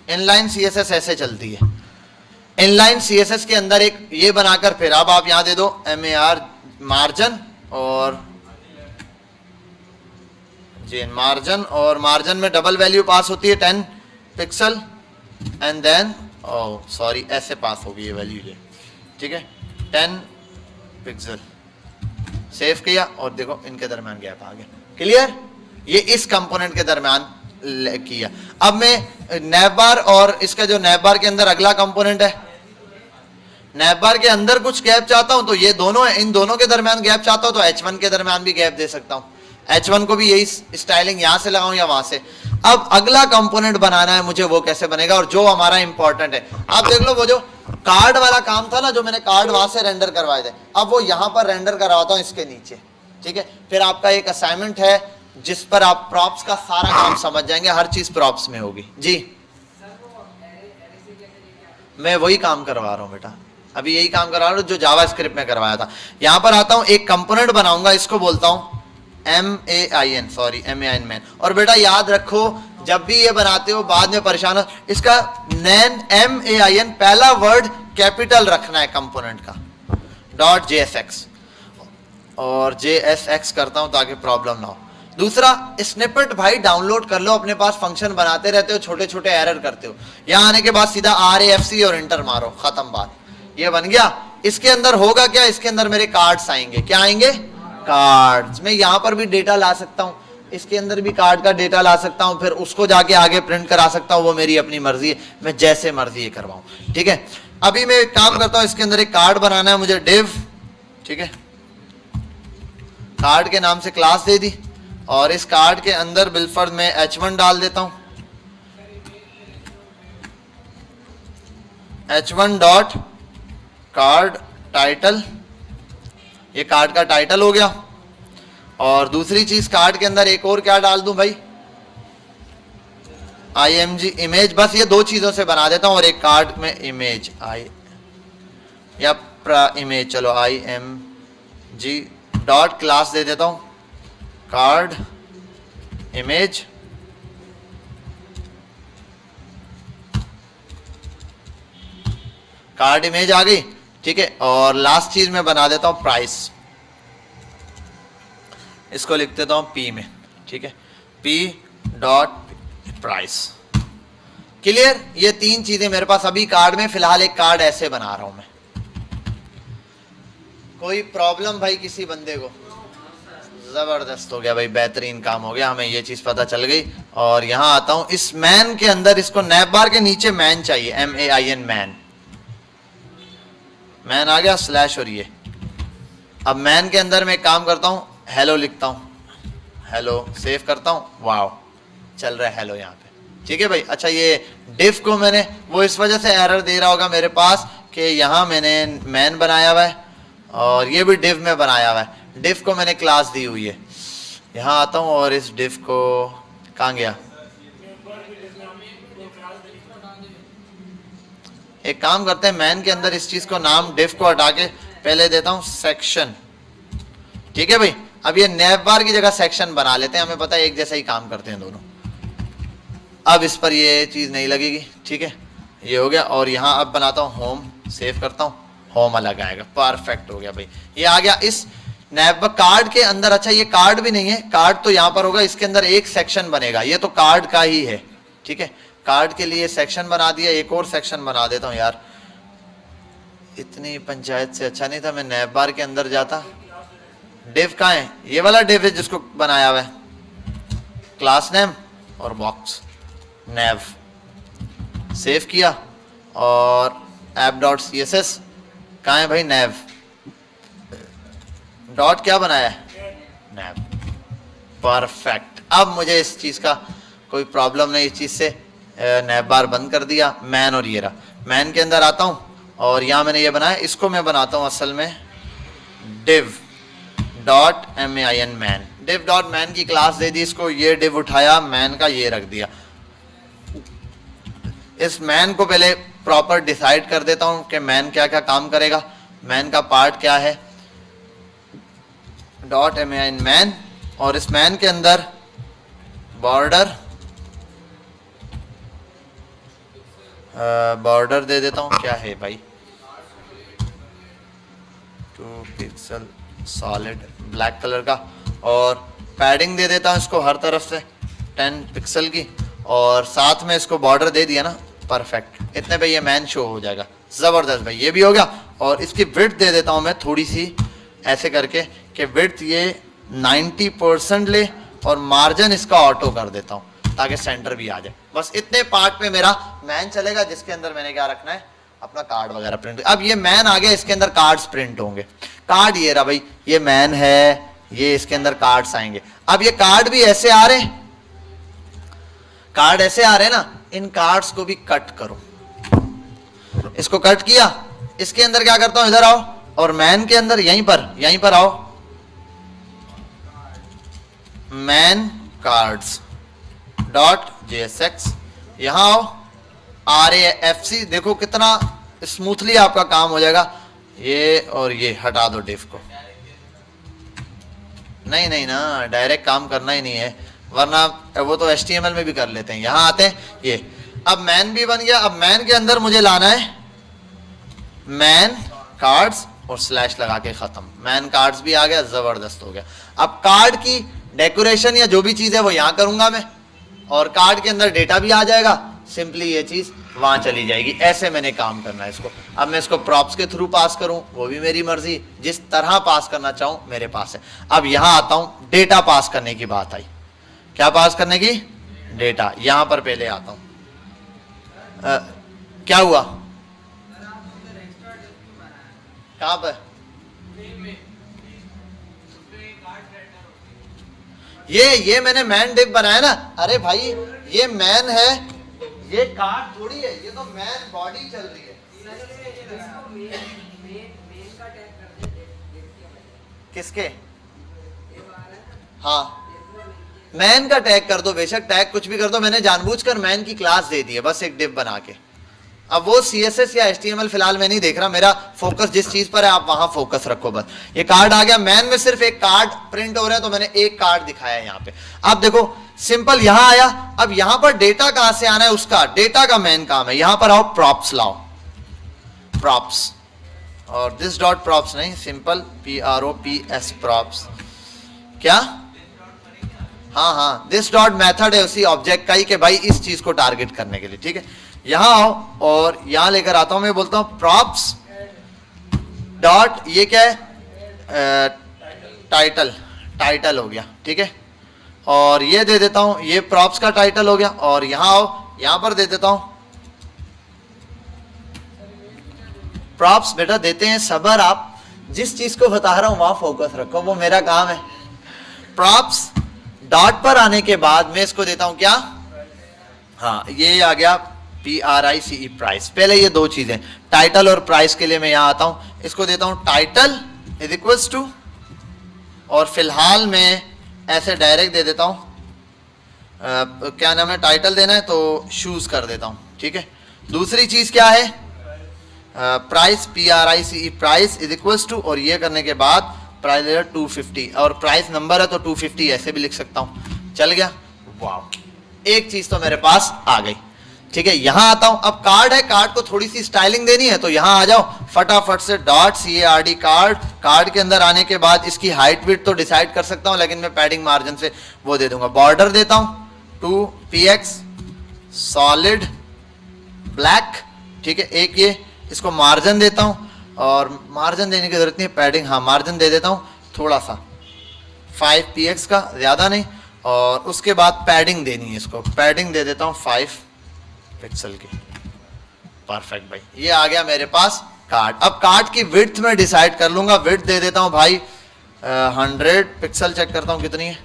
इनलाइन सीएसएस ऐसे चलती है। इनलाइन सीएसएस के अंदर एक ये बनाकर फिर अब आप यहां दे दो MAR मार्जिन और जी मार्जिन, और मार्जिन में डबल वैल्यू पास होती है 10 पिक्सल एंड देन सॉरी ऐसे पास होगी ये वैल्यू, ये ठीक है 10 पिक्सल। सेव किया और देखो इनके दरमियान गैप आ गया, क्लियर। ये इस कंपोनेंट के दरमियान किया। अब मैं नैब बार और इसका जो नैब बार के अंदर अगला कंपोनेंट है, नैब बार के अंदर कुछ गैप चाहता हूं तो ये दोनों है, इन दोनों के दरमियान गैप चाहता हूं तो H1 के दरमियान भी गैप दे सकता हूं। H1 को भी यही स्टाइलिंग यहां से लगाऊं या वहां से। अब अगला कंपोनेंट बनाना है मुझे, वो कैसे बनेगा, और जो हमारा इंपॉर्टेंट है आप देख लो, वो जो कार्ड वाला काम था ना, जो मैंने कार्ड वहां से रेंडर करवाए थे, अब वो यहां पर रेंडर करवाता हूं इसके नीचे, ठीक है। फिर आपका एक असाइनमेंट है जिस पर आप प्रॉप्स का सारा काम समझ जाएंगे, हर चीज प्रॉप्स में होगी जी। मैं वही काम करवा रहा हूं बेटा, अभी यही काम करवा रहा हूं जो जावा स्क्रिप्ट में करवाया था। यहां पर आता हूं, एक कंपोनेंट बनाऊंगा, इसको बोलता हूं MAIN, सॉरी MAIN मैन। और बेटा याद रखो जब भी ये बनाते हो बाद में परेशान हो, इसका नैन MAIN पहला वर्ड कैपिटल रखना है कंपोनेंट का, .jsx और JSX करता हूं ताकि प्रॉब्लम ना हो। दूसरा स्निपेट भाई डाउनलोड कर लो, अपने पास फंक्शन बनाते रहते हो, छोटे छोटे एरर करते हो, यहां आने के बाद सीधा RAFC और इंटर मारो, खत्म बात, ये बन गया। इसके अंदर होगा क्या, इसके अंदर मेरे कार्ड्स आएंगे, क्या आएंगे, कार्ड्स। मैं यहां पर भी डेटा ला सकता हूं, इसके अंदर भी कार्ड का डेटा ला सकता हूं, फिर उसको जाके आगे प्रिंट करा सकता हूं, वो मेरी अपनी मर्जी है, मैं जैसे मर्जी ये करवाऊं, ठीक है। अभी मैं काम करता हूं, इसके अंदर एक कार्ड बनाना है मुझे, डिव, ठीक है। कार्ड के नाम से क्लास दे दी और इस कार्ड के अंदर बिलफर्ड में H1 डाल देता हूं, H1 डॉट कार्ड टाइटल, ये कार्ड का टाइटल हो गया। और दूसरी चीज कार्ड के अंदर एक और क्या डाल दूं भाई, IMG इमेज, बस ये दो चीजों से बना देता हूं, और एक कार्ड में इमेज या इमेज, चलो IMG डॉट क्लास दे देता हूं, कार्ड इमेज, कार्ड इमेज आ गई, ठीक है। और लास्ट चीज मैं बना देता हूं प्राइस, इसको लिख देता हूं P में, ठीक है, P डॉट प्राइस, क्लियर। ये तीन चीजें मेरे पास अभी कार्ड में, फिलहाल एक कार्ड ऐसे बना रहा हूं मैं। कोई प्रॉब्लम भाई किसी बंदे को, जबरदस्त हो गया भाई, बेहतरीन काम हो गया, हमें ये चीज पता चल गई। और यहां आता हूं, इस मैन के अंदर इसको नैब बार के नीचे मैन चाहिए, MAIN मैन, मैन आ गया स्लैश, और ये अब मैन के अंदर मैं काम करता हूं, हेलो लिखता हूं, हेलो, सेव करता हूं, वाओ चल रहा है हेलो यहाँ पे, ठीक है भाई। अच्छा ये डिफ को मैंने वो इस वजह से एरर दे रहा होगा मेरे पास कि यहां मैंने मैन बनाया हुआ है और ये भी डिफ में बनाया हुआ है, डिफ को मैंने क्लास दी हुई है। यहां आता हूं और इस डिफ को, कहां गया, एक काम करते हैं, मैन के अंदर इस चीज को नाम डिफ को हटा के पहले देता हूं सेक्शन, ठीक है भाई। अब ये नैब बार की जगह सेक्शन बना लेते हैं, हमें पता है एक जैसा ही काम करते हैं दोनों। अब इस पर ये चीज नहीं लगेगी, ठीक है, ये हो गया। और यहां अब बनाता हूं होम, सेव करता हूं, होम अलग आएगा, परफेक्ट हो गया भाई, ये आ गया इस नैब कार्ड के अंदर। अच्छा ये कार्ड भी नहीं है, कार्ड तो यहां पर होगा, इसके अंदर एक सेक्शन बनेगा, ये तो कार्ड का ही है, ठीक है। कार्ड के लिए सेक्शन बना दिया, एक और सेक्शन बना देता हूं यार, इतनी पंचायत से अच्छा नहीं था मैं नैब बार के अंदर जाता। डिव कहाँ है, ये वाला डिव है जिसको बनाया हुआ है, क्लास नेम और बॉक्स, नैव, सेव किया और app dot C S S कहाँ है भाई, नैव डॉट क्या बनाया है, नैव, परफेक्ट। अब मुझे इस चीज का कोई प्रॉब्लम नहीं, इस चीज से नैव बार बंद कर दिया, मैन, और ये रहा, मैन के अंदर आता हूं और यहां मैंने ये बनाया, इसको मैं बनाता हूं असल में div dot man, man, div dot man की क्लास दे दी इसको, ये div उठाया, मैन का ये रख दिया। इस मैन को पहले प्रॉपर डिसाइड कर देता हूं कि मैन क्या क्या काम करेगा, मैन का पार्ट क्या है, डॉट man मैन, और इस मैन के अंदर बॉर्डर दे देता हूं, क्या है भाई, 2 पिक्सल सॉलिड ब्लैक कलर का, और पैडिंग दे देता हूं इसको हर तरफ से 10 पिक्सल की, और साथ में इसको बॉर्डर दे दिया ना, परफेक्ट। इतने पे ये मैन शो हो जाएगा, जबरदस्त भाई, ये भी हो गया। और इसकी विड्थ दे देता हूं मैं थोड़ी सी ऐसे करके कि विड्थ ये 90% ले, और मार्जिन इसका ऑटो कर देता हूं ताकि सेंटर भी आ जाए। बस इतने पार्ट में मेरा मैन चलेगा, जिसके अंदर मैंने क्या रखना है, अपना कार्ड वगैरह प्रिंट। अब ये मैन आ गया, इसके अंदर कार्ड्स प्रिंट होंगे, कार्ड ये रहा भाई, ये मैन है, ये इसके अंदर कार्ड्स आएंगे। अब ये कार्ड भी ऐसे आ रहे, कार्ड ऐसे आ रहे ना, इन कार्ड्स को भी कट करो, इसको कट किया, इसके अंदर क्या करता हूं, इधर आओ, और मैन के अंदर यहीं पर आओ, मैन कार्ड्स डॉट JSX, यहां आओ, RAFC, देखो कितना स्मूथली आपका काम हो जाएगा। ये और ये हटा दो डिफ को, नहीं ना, डायरेक्ट काम करना ही नहीं है, वरना वो तो HTML में भी कर लेते हैं। यहां आते हैं, ये अब मैन भी बन गया। अब मैन के अंदर मुझे लाना है मैन कार्ड्स और स्लैश लगा के खत्म, मैन कार्ड्स भी आ गया, जबरदस्त हो गया। अब कार्ड की डेकोरेशन या जो भी चीज है वो यहां करूंगा मैं, और कार्ड के अंदर डेटा भी आ जाएगा, सिंपली ये चीज वहां चली जाएगी। ऐसे मैंने काम करना है इसको। अब मैं इसको प्रॉप्स के थ्रू पास करूं वो भी मेरी मर्जी, जिस तरह पास करना चाहूं मेरे पास है। अब यहां आता हूं, डेटा पास करने की बात आई, क्या पास करने की, डेटा। यहां पर पहले आता हूं, क्या हुआ, कहां पर, ये मैंने मैन डिव बनाया ना, अरे भाई ये मैन है, ये कार्ड थोड़ी है, ये तो मैन बॉडी चल रही है। किसके, हाँ मैन का टैग कर दो, बेशक टैग कुछ भी कर दो, मैंने जानबूझकर मैन की क्लास दे दी है बस एक डिव बना के। अब वो CSS या HTML फिलहाल मैं नहीं देख रहा, मेरा फोकस जिस चीज पर है आप वहां फोकस रखो बस। ये कार्ड आ गया, मैन में सिर्फ एक कार्ड प्रिंट हो रहा है, तो मैंने एक कार्ड दिखाया है यहाँ पे। अब देखो सिंपल यहां आया, अब यहां पर डेटा कहां से आना है, उसका डेटा का मैन काम है। यहां पर आओ, प्रॉप्स लाओ, प्रॉप्स, और दिस डॉट प्रॉप्स नहीं, सिंपल PROPS प्रॉप्स, क्या, हाँ दिस डॉट मेथड है उसी ऑब्जेक्ट का ही, कि भाई इस चीज को टारगेट करने के लिए, ठीक है। यहां आओ और यहां लेकर आता हूं, मैं बोलता हूं प्रॉप्स डॉट, ये क्या है, टाइटल हो गया, ठीक है। और ये दे देता हूं, ये प्रॉप्स का टाइटल हो गया। और यहां आओ, यहां पर दे देता हूं प्रॉप्स। बेटा देते हैं सबर, आप जिस चीज को बता रहा हूं वहां फोकस रखो, वो मेरा काम है। प्रॉप्स डॉट पर आने के बाद मैं इसको देता हूं क्या, हाँ ये आ गया PRICE, प्राइस। पहले ये दो चीजें, टाइटल और प्राइस के लिए मैं यहां आता हूं, इसको देता हूं टाइटल इज इक्वल्स टू, और फिलहाल मैं ऐसे डायरेक्ट दे देता हूं, क्या नाम है, टाइटल देना है तो शूज कर देता हूं, ठीक है। दूसरी चीज क्या है, price, PRICE, price is equals to, और ये करने के बाद प्राइस 250, और प्राइस नंबर है तो 250 ऐसे भी लिख सकता हूं, चल गया। वाह, एक चीज तो मेरे पास आ गई, ठीक है। यहां आता हूं, अब कार्ड है, कार्ड को थोड़ी सी स्टाइलिंग देनी है, तो यहां आ जाओ फटाफट से, डॉट CARD कार्ड। कार्ड के अंदर आने के बाद इसकी हाइट विड्थ तो डिसाइड कर सकता हूं, लेकिन मैं पैडिंग मार्जिन से वो दे दूंगा। बॉर्डर देता हूं 2px सॉलिड ब्लैक, ठीक है। एक ये, इसको मार्जिन देता हूं, और मार्जिन देने की जरूरत नहीं है, पैडिंग, हाँ मार्जिन दे देता हूं थोड़ा सा, 5px का, ज्यादा नहीं। और उसके बाद पैडिंग देनी है इसको, पैडिंग दे देता हूं 5 पिक्सल की, परफेक्ट भाई, ये आ गया मेरे पास कार्ड। अब कार्ड की विड्थ में डिसाइड कर लूंगा, विड्थ दे देता हूं भाई 100 पिक्सल, चेक करता हूं कितनी है,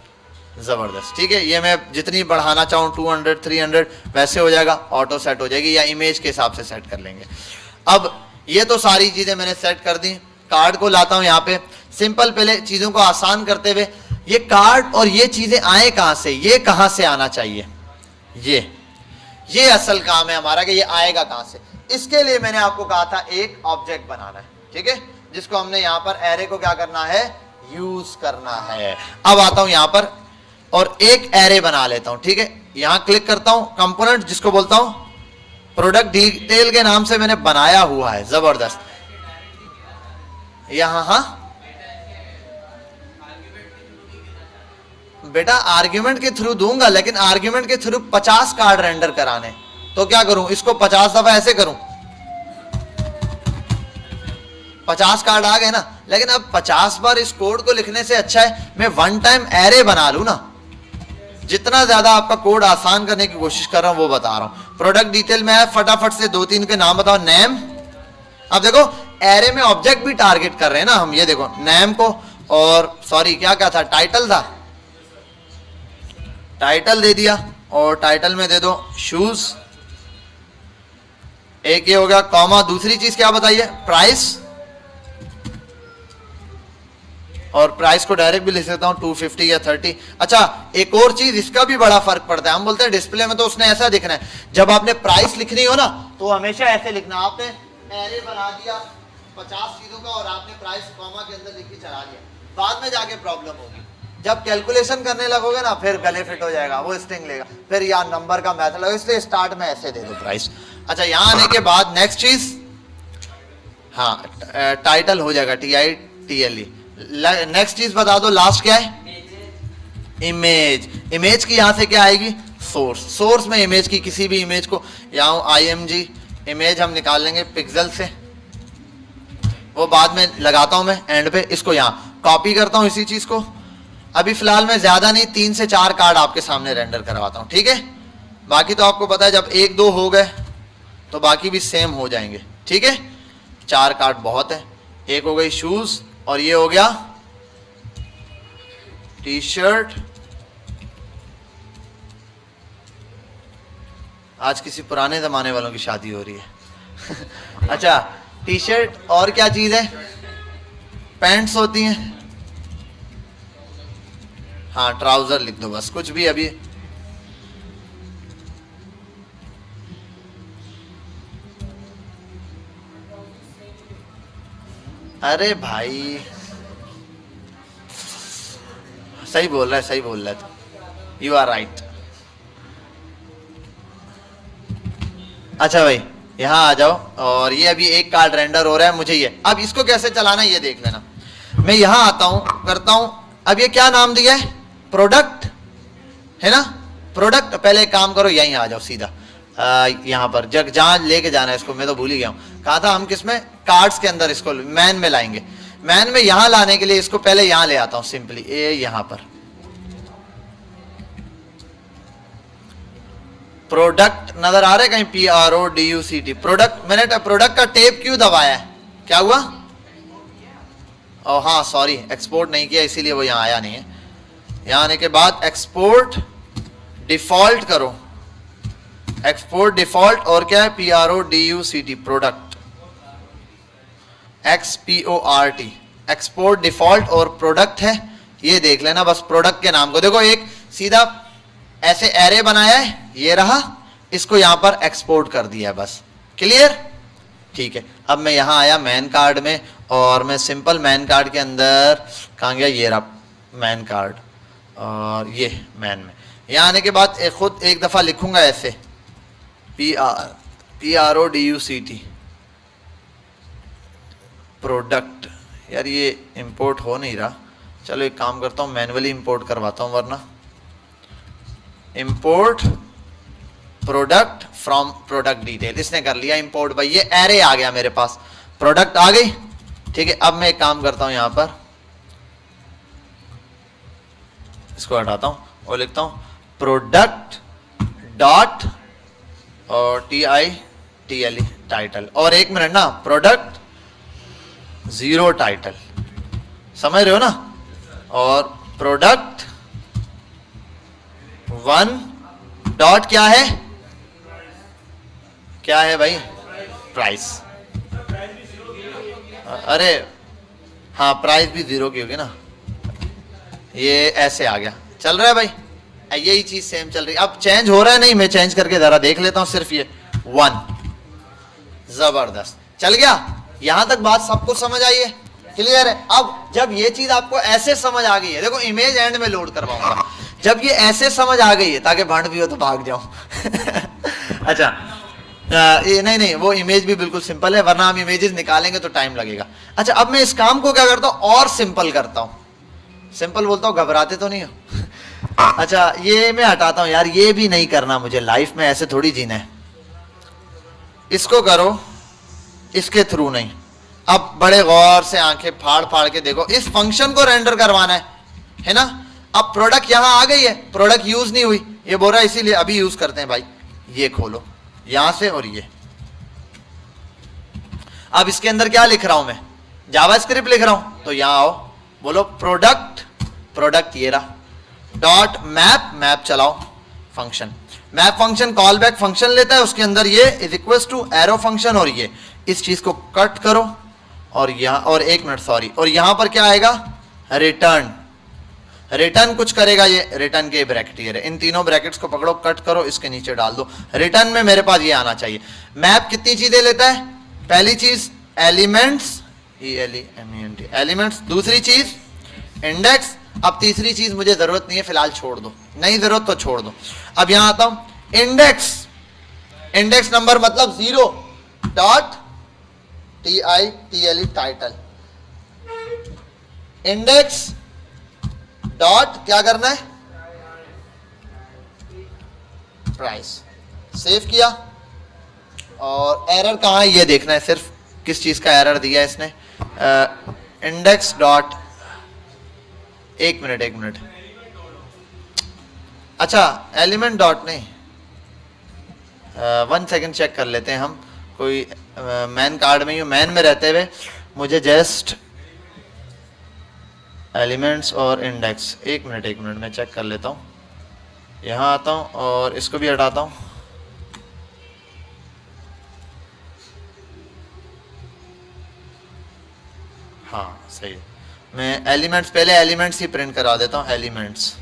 जबरदस्त। ठीक है, ये मैं जितनी बढ़ाना चाहूँ 200 300 वैसे हो जाएगा, ऑटो सेट हो जाएगी, या इमेज के हिसाब से सेट कर लेंगे। अब ये तो सारी चीजें मैंने सेट कर दी। कार्ड को लाता हूं यहाँ पे, सिंपल, पहले चीजों को आसान करते हुए, ये कार्ड और ये चीजें आए कहां से, ये कहां से आना चाहिए, ये असल काम है हमारा कि ये आएगा कहां से। इसके लिए मैंने आपको कहा था एक ऑब्जेक्ट बनाना है, ठीक है, जिसको हमने यहां पर एरे को क्या करना है, यूज करना है। अब आता हूं यहां पर और एक एरे बना लेता हूं, ठीक है, यहां क्लिक करता हूं, कंपोनेंट जिसको बोलता हूं प्रोडक्ट डिटेल के नाम से मैंने बनाया हुआ है, जबरदस्त। यहां हाँ बेटा आर्ग्यूमेंट के थ्रू दूंगा, लेकिन आर्ग्यूमेंट के थ्रू 50 कार्ड रेंडर कराने, तो क्या करूं, इसको 50 दफा ऐसे करूं, 50 कार्ड आ गए ना। लेकिन अब 50 बार इस कोड को लिखने से अच्छा है मैं वन टाइम एरे बना लूं ना। जितना ज्यादा आपका कोड आसान करने की कोशिश कर रहा हूं वो बता रहा हूं। प्रोडक्ट डिटेल में है, फटाफट से 2-3 के नाम बताओ। नेम, अब देखो एरे में ऑब्जेक्ट भी टारगेट कर रहे हैं ना हम, ये देखो नेम को, और सॉरी क्या क्या था, टाइटल था, टाइटल दे दिया, और टाइटल में दे दो शूज, एक ये हो गया, कॉमा, दूसरी चीज क्या बताइए, प्राइस, और प्राइस को डायरेक्ट भी लिख सकता हूं 250 या 30। अच्छा एक और चीज, इसका भी बड़ा फर्क पड़ता है, हम बोलते हैं डिस्प्ले में तो उसने ऐसा दिखना है, जब आपने प्राइस लिखनी हो ना तो हमेशा ऐसे लिखना। आपने एरे बना दिया 50 चीजों का और आपने प्राइस कॉमा के अंदर लिख के चला दिया, बाद में जाके प्रॉब्लम होगी, जब कैलकुलेशन करने लगोगे ना फिर गले फिट हो जाएगा, वो स्ट्रिंग लेगा, फिर यहाँ नंबर का मैथड लगा, इसलिए स्टार्ट में ऐसे दे दो प्राइस। अच्छा यहां आने के बाद नेक्स्ट चीज, हाँ टाइटल हो जाएगा TITLE। नेक्स्ट चीज बता दो, लास्ट क्या है, इमेज। इमेज की यहां से क्या आएगी, सोर्स। सोर्स में इमेज की किसी भी इमेज को, यहाँ IMG इमेज हम निकाल लेंगे पिक्सल से, वो बाद में लगाता हूं मैं एंड पे। इसको यहाँ कॉपी करता हूं इसी चीज को। अभी फिलहाल मैं ज्यादा नहीं 3 से 4 कार्ड आपके सामने रेंडर करवाता हूं, ठीक है, बाकी तो आपको पता है जब 1-2 हो गए तो बाकी भी सेम हो जाएंगे, ठीक है। 4 कार्ड बहुत है, एक हो गई शूज, और ये हो गया टी शर्ट। आज किसी पुराने जमाने वालों की शादी हो रही है अच्छा टी शर्ट, और क्या चीज है, पैंट्स होती हैं, हाँ ट्राउजर लिख दो बस, कुछ भी अभी। अरे भाई सही बोल रहा है, सही बोल रहा है, यू आर राइट। अच्छा भाई यहां आ जाओ, और ये अभी एक कार्ड रेंडर हो रहा है मुझे, ये अब इसको कैसे चलाना है ये देख लेना। मैं यहां आता हूं, करता हूं, अब ये क्या नाम दिया है, प्रोडक्ट है ना, प्रोडक्ट। पहले एक काम करो, यहीं आ जाओ सीधा, यहां पर जहां लेके जाना है इसको, मैं तो भूल ही गया हूं, कहा था हम किसमें, कार्ड्स के अंदर, इसको मैन में लाएंगे। मैन में यहां लाने के लिए इसको पहले यहां ले आता हूं सिंपली, ये यहां पर प्रोडक्ट नजर आ रहा है कहीं, PRODUCT प्रोडक्ट। मैंने प्रोडक्ट का टेप क्यों दबाया है, क्या हुआ, ओ हाँ सॉरी एक्सपोर्ट नहीं किया इसीलिए वो यहां आया नहीं है। यहां आने के बाद एक्सपोर्ट डिफॉल्ट करो, एक्सपोर्ट डिफॉल्ट, और क्या है, PRODUCT product, XPORT export default, और प्रोडक्ट है, ये देख लेना बस। प्रोडक्ट के नाम को देखो, एक सीधा ऐसे एरे बनाया है, ये रहा, इसको यहां पर एक्सपोर्ट कर दिया है, बस क्लियर, ठीक है। अब मैं यहां आया मैन कार्ड में, और मैं सिंपल मैन कार्ड के अंदर कहां गया, ये रहा मैन कार्ड, और ये मैन में। यहां आने के बाद खुद एक दफा लिखूंगा ऐसे PRODUCT प्रोडक्ट। यार ये इंपोर्ट हो नहीं रहा, चलो एक काम करता हूँ मैन्युअली इंपोर्ट करवाता हूँ, वरना import product from product detail, इसने कर लिया इंपोर्ट भाई, ये एरे आ गया मेरे पास, प्रोडक्ट आ गई, ठीक है। अब मैं एक काम करता हूँ, यहां पर इसको हटाता हूँ और लिखता हूँ प्रोडक्ट डॉट और TLE टाइटल, और 1 मिनट ना, प्रोडक्ट 0 टाइटल, समझ रहे हो ना, और प्रोडक्ट 1 डॉट क्या है, क्या है भाई, प्राइस। अरे हाँ, प्राइस भी 0 की होगी ना, ये ऐसे आ गया, चल रहा है भाई, यही चीज सेम चल रही है। अब चेंज हो रहा है, नहीं मैं चेंज करके जरा देख लेता हूं, सिर्फ ये 1, जबरदस्त चल गया। यहां तक बात सबको समझ आई है, क्लियर है। अब जब ये चीज आपको ऐसे समझ आ गई है, देखो इमेज एंड में लोड करवाऊंगा, जब ये ऐसे समझ आ गई है, ताकि भंड भी हो तो भाग जाऊं अच्छा ये नहीं, वो इमेज भी बिल्कुल सिंपल है, वरना हम इमेजेस निकालेंगे तो टाइम लगेगा। अच्छा, अब मैं इस काम को क्या करता हूं, और सिंपल करता हूं, सिंपल बोलता हूं, घबराते तो नहीं हो। अच्छा, ये मैं हटाता हूं यार, ये भी नहीं करना मुझे, लाइफ में ऐसे थोड़ी जीना है। इसको करो, इसके थ्रू नहीं। अब बड़े गौर से आंखें फाड़ फाड़ के देखो, इस फंक्शन को रेंडर करवाना है ना। अब प्रोडक्ट यहां आ गई है, प्रोडक्ट यूज नहीं हुई, ये बोल रहा है इसीलिए अभी यूज करते हैं भाई। ये खोलो यहां से, और ये अब इसके अंदर क्या लिख रहा हूं मैं, जावास्क्रिप्ट लिख रहा हूं, तो यहां आओ, बोलो प्रोडक्ट ये रहा, डॉट मैप चलाओ function, map function call back function लेता है, उसके अंदर ये is equal to arrow function, और ये इस चीज को कट करो, और यहां, और 1 मिनट सॉरी, और यहां पर क्या आएगा, रिटर्न कुछ करेगा, ये रिटर्न के ब्रैकेट ये, इन तीनों ब्रैकेट्स को पकड़ो, कट करो, इसके नीचे डाल दो, रिटर्न में मेरे पास ये आना चाहिए। मैप कितनी चीजें लेता है, पहली चीज एलिमेंट्स, एलिमेंट्स, दूसरी चीज इंडेक्स, अब तीसरी चीज मुझे जरूरत नहीं है फिलहाल, छोड़ दो, नहीं जरूरत तो छोड़ दो। अब यहां आता हूं, इंडेक्स नंबर मतलब 0 dot TITLE title, index dot क्या करना है, प्राइस, सेव किया, और एरर कहां है ये देखना है, सिर्फ किस चीज का एरर दिया है इसने, इंडेक्स डॉट, एक मिनट, अच्छा एलिमेंट डॉट नहीं, 1 सेकेंड चेक कर लेते हैं हम, कोई मैन कार्ड में, मैन में रहते हुए मुझे जस्ट एलिमेंट्स और इंडेक्स, एक मिनट मैं चेक कर लेता हूँ, यहाँ आता हूँ और इसको भी हटाता हूँ, हाँ सही है, मैं एलिमेंट्स, पहले एलिमेंट्स ही प्रिंट करवा देता हूँ, एलिमेंट्स,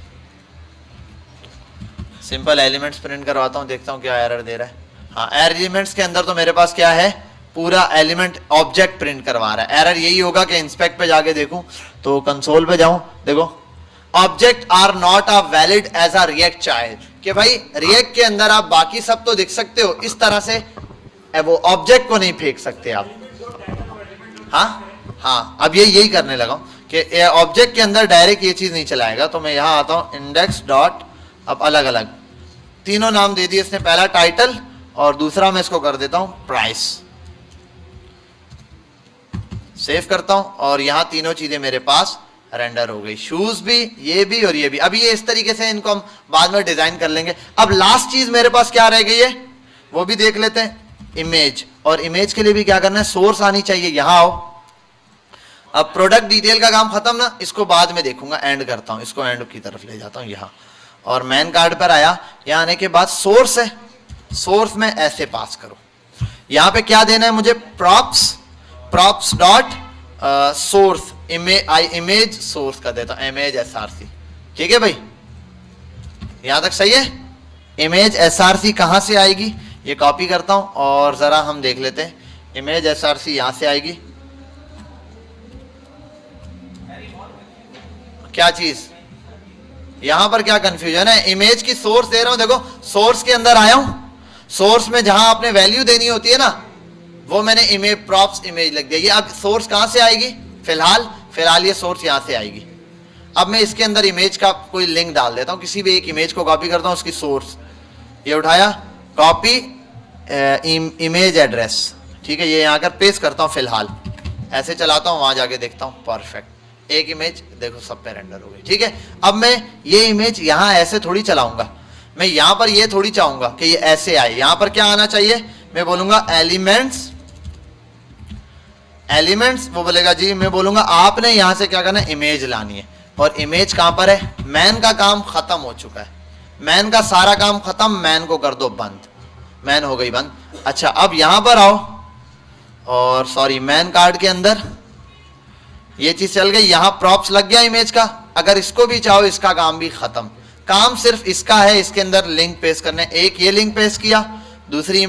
सिंपल एलिमेंट्स प्रिंट करवाता हूँ, देखता हूँ क्या एरर दे रहा है। हाँ, एलिमेंट्स के अंदर तो मेरे पास क्या है, पूरा एलिमेंट ऑब्जेक्ट प्रिंट करवा रहा है। एरर यही होगा कि इंस्पेक्ट पे जाके देखूं, तो कंसोल पे जाऊं, देखो object are not a valid as a React child, कि भाई रिएक्ट के अंदर आप बाकी सब तो देख सकते हो, इस तरह से वो ऑब्जेक्ट को नहीं फेंक सकते आप। हाँ, अब यही करने लगा कि ऑब्जेक्ट के अंदर डायरेक्ट ये चीज नहीं चलाएगा। तो मैं यहां आता हूं, इंडेक्स डॉट, अब अलग अलग तीनों नाम दे दिए इसने, पहला टाइटल और दूसरा मैं इसको कर देता हूं प्राइस, सेव करता हूं, और यहां तीनों चीजें मेरे पास रेंडर हो गई, शूज भी, ये भी और ये भी। अभी ये इस तरीके से इनको हम बाद में डिजाइन कर लेंगे। अब लास्ट चीज मेरे पास क्या रह गई है वो भी देख लेते हैं, इमेज। और इमेज के लिए भी क्या करना है, सोर्स आनी चाहिए। यहां आओ, अब प्रोडक्ट डिटेल का काम खत्म ना, इसको बाद में देखूंगा, एंड करता हूं, इसको एंड की तरफ ले जाता हूं यहां, और मैन कार्ड पर आया, यहां आने के बाद सोर्स है, सोर्स में ऐसे पास करो। यहां पे क्या देना है मुझे, props dot source image source का देता हूं, इमेज SRC। ठीक है भाई, यहां तक सही है। इमेज SRC कहां से आएगी, ये कॉपी करता हूं और जरा हम देख लेते हैं। इमेज SRC यहां से आएगी, क्या चीज, यहां पर क्या कंफ्यूजन है, इमेज की सोर्स दे रहा हूं, देखो सोर्स के अंदर आया हूं, सोर्स में जहां आपने वैल्यू देनी होती है ना, वो मैंने इमेज प्रॉप्स इमेज लिख दिया। ये अब सोर्स कहां से आएगी, फिलहाल ये सोर्स यहां से आएगी। अब मैं इसके अंदर इमेज का कोई लिंक डाल देता हूं, किसी भी एक इमेज को कॉपी करता हूं, उसकी सोर्स ये उठाया, कॉपी इमेज एड्रेस, ठीक है, ये यहां कर पेस्ट करता हूं, फिलहाल ऐसे चलाता हूं, वहां जाके देखता हूं, परफेक्ट, एक इमेज देखो सब पे रेंडर हो गई। ठीक है, अब मैं ये इमेज यहां ऐसे थोड़ी चलाऊंगा, मैं यहां पर ये थोड़ी चाहूंगा कि ये ऐसे आए, यहां पर क्या आना चाहिए, मैं बोलूंगा एलिमेंट्स, एलिमेंट्स, वो बोलेगा जी, मैं बोलूंगा आपने यहां से क्या करना है, इमेज लानी है। और इमेज कहां पर है, मैन का काम खत्म हो चुका है, मैन का सारा काम खत्म, मैन को कर दो बंद, मैन हो गई बंद। अच्छा अब यहां पर आओ, और सॉरी मैन कार्ड के अंदर ये चीज चल गई, यहां प्रॉप्स लग गया इमेज का। अगर इसको भी चाहो इसका काम भी खत्म, काम सिर्फ इसका है, इसके अंदर लिंक पेस्ट करने, एक ये लिंक पेस्ट किया, दूसरी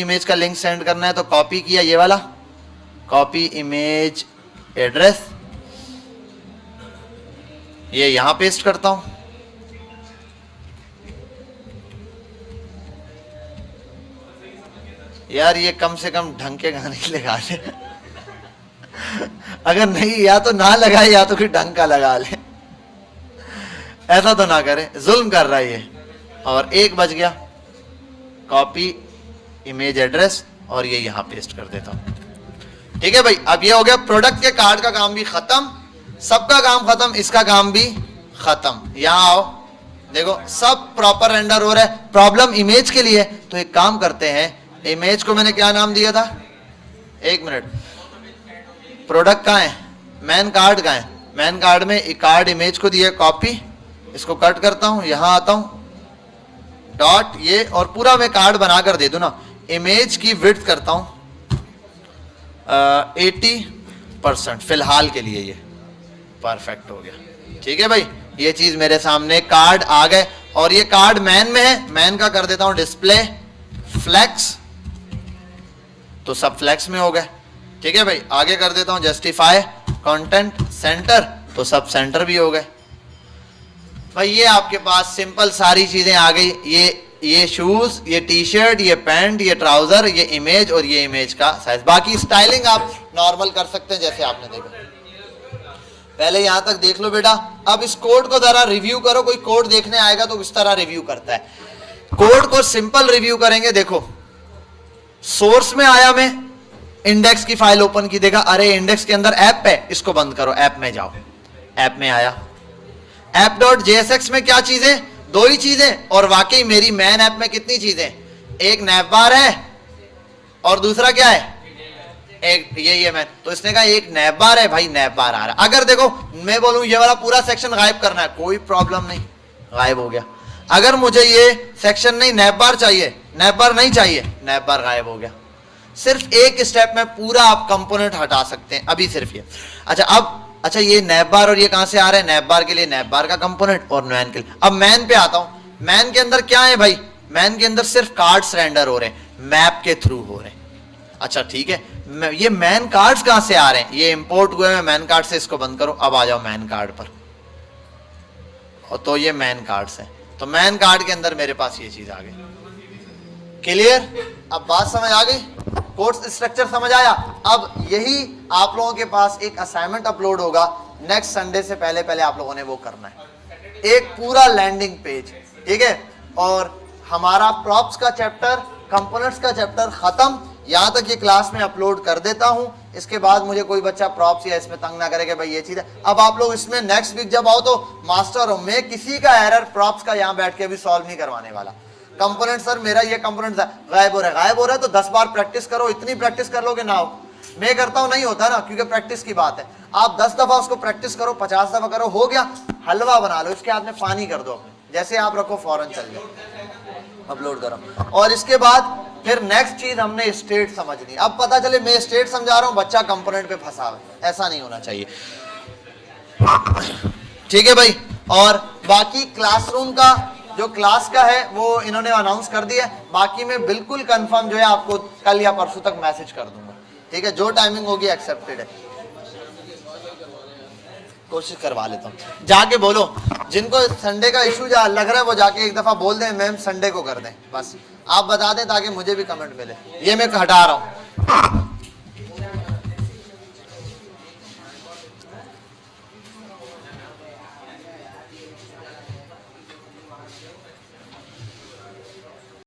इमेज का लिंक सेंड करना है तो कॉपी किया, ये वाला कॉपी इमेज एड्रेस, ये यहां पेस्ट करता हूं। यार ये कम से कम ढंग के गाने के लगा ले अगर नहीं या तो ना लगाए या तो फिर ढंग का लगा ले, ऐसा तो ना करे, जुल्म कर रहा है ये। और एक बच गया, कॉपी इमेज एड्रेस, और ये यहां पेस्ट कर देता हूं। ठीक है भाई, अब ये हो गया प्रोडक्ट के कार्ड का काम भी खत्म, सबका काम खत्म, इसका काम भी खत्म। यहां आओ, देखो सब प्रॉपर रेंडर हो रहा है। प्रॉब्लम इमेज के लिए, तो एक काम करते हैं, इमेज को मैंने क्या नाम दिया था, एक मिनट, प्रोडक्ट कहां है, मैन कार्ड कहां है, मैन कार्ड में कार्ड इमेज को दिया कॉपी, इसको कट करता हूं, यहां आता हूं, डॉट ये, और पूरा मैं कार्ड बनाकर दे दूं ना। इमेज की विड्थ करता हूं 80% फिलहाल के लिए, ये परफेक्ट हो गया। ठीक है भाई, ये चीज मेरे सामने कार्ड आ गए, और ये कार्ड मैन में है, मैन का कर देता हूं डिस्प्ले फ्लेक्स, तो सब फ्लेक्स में हो गए। ठीक है भाई, आगे कर देता हूं जस्टिफाई कंटेंट सेंटर, तो सब सेंटर भी हो गए। भाई ये आपके पास सिंपल सारी चीजें आ गई, ये शूज, ये टी शर्ट, ये पैंट, ये ट्राउजर, ये इमेज, और ये इमेज का साइज। बाकी स्टाइलिंग आप नॉर्मल कर सकते हैं जैसे आपने देखा। पहले यहां तक देख लो बेटा, अब इस कोड को जरा रिव्यू करो, कोई कोड देखने आएगा तो इस तरह रिव्यू करता है। कोड को सिंपल रिव्यू करेंगे, देखो सोर्स में आया, मैं इंडेक्स की फाइल ओपन की, देखा अरे इंडेक्स के अंदर ऐप है, इसको बंद करो, ऐप में जाओ, ऐप में आया, app.jsx में क्या चीजें, दो ही चीजें, और वाकई मेरी मैन ऐप में कितनी चीजें, एक नैवबार है और दूसरा क्या है, एक ये मैन, तो इसने कहा एक नैवबार है, भाई नैवबार आ रहा है। अगर देखो मैं बोलूं ये वाला पूरा सेक्शन गायब करना है, कोई प्रॉब्लम नहीं, गायब हो गया। अगर मुझे ये सेक्शन नहीं, नैवबार चाहिए, नैवबार नहीं चाहिए, नैवबार गायब हो गया। सिर्फ एक स्टेप में पूरा आप कंपोनेंट हटा सकते हैं, अभी सिर्फ ये। अच्छा अब, अच्छा ये नैवबार और ये कहां से आ रहे हैं, नैवबार के लिए नैवबार का कंपोनेंट, और मैन के लिए। अब मैन पे आता हूं, मैन के अंदर क्या है भाई, मैन के अंदर सिर्फ कार्ड्स रेंडर हो रहे हैं, मैप के थ्रू हो रहे हैं। अच्छा ठीक है, ये मैन कार्ड्स कहां से आ रहे हैं, ये इंपोर्ट हुए हैं मैन कार्ड से, इसको बंद करो। अब आ जाओ मैन कार्ड पर, और तो ये मैन कार्ड्स है, तो मैन कार्ड के अंदर मेरे पास ये चीज आ गई। क्लियर, अब बात समझ आ गई, कोर्स स्ट्रक्चर समझ आया। अब यही आप लोगों के पास एक असाइनमेंट अपलोड होगा नेक्स्ट संडे से पहले पहले आप लोगों ने वो करना है, एक पूरा लैंडिंग पेज। ठीक है, और हमारा प्रॉप्स का चैप्टर, कंपोनेंट्स का चैप्टर खत्म, यहां तक ये क्लास में अपलोड कर देता हूं। इसके बाद मुझे कोई बच्चा प्रॉप्स या इसमें तंग ना करे कि भाई ये चीज है। अब आप लोग इसमें नेक्स्ट वीक जब आओ तो मास्टर हो, मैं किसी का एरर प्रॉप्स का यहां बैठ के भी सॉल्व नहीं करवाने वाला। कंपोनेंट सर मेरा ये कंपोनेंट गायब हो रहा है तो 10 बार प्रैक्टिस करो, इतनी प्रैक्टिस कर लोगे ना हो, मैं करता हूं नहीं होता ना, क्योंकि प्रैक्टिस की बात है। आप 10 दफा उसको प्रैक्टिस करो, 50 दफा करो, हो गया, हलवा बना लो, इसके हाथ में पानी कर दो अपने, जैसे आप रखो फौरन चल जाए, अपलोड करो। और इसके बाद फिर नेक्स्ट चीज हमने स्टेट समझनी। अब पता चले मैं स्टेट समझा रहा हूं, बच्चा कंपोनेंट पे फंसा है, ऐसा नहीं होना चाहिए। ठीक है भाई, और बाकी क्लासरूम का जो क्लास का है वो इन्होंने अनाउंस कर दिया है, बाकी मैं बिल्कुल कंफर्म जो है आपको कल या परसों तक मैसेज कर दूंगा। ठीक है, जो टाइमिंग होगी एक्सेप्टेड है, कोशिश करवा लेता हूँ। जाके बोलो, जिनको संडे का इशू लग रहा है वो जाके एक दफा बोल दें मैम संडे को कर दें, बस आप बता दें ताकि मुझे भी कमेंट मिले। ये मैं हटा रहा हूँ।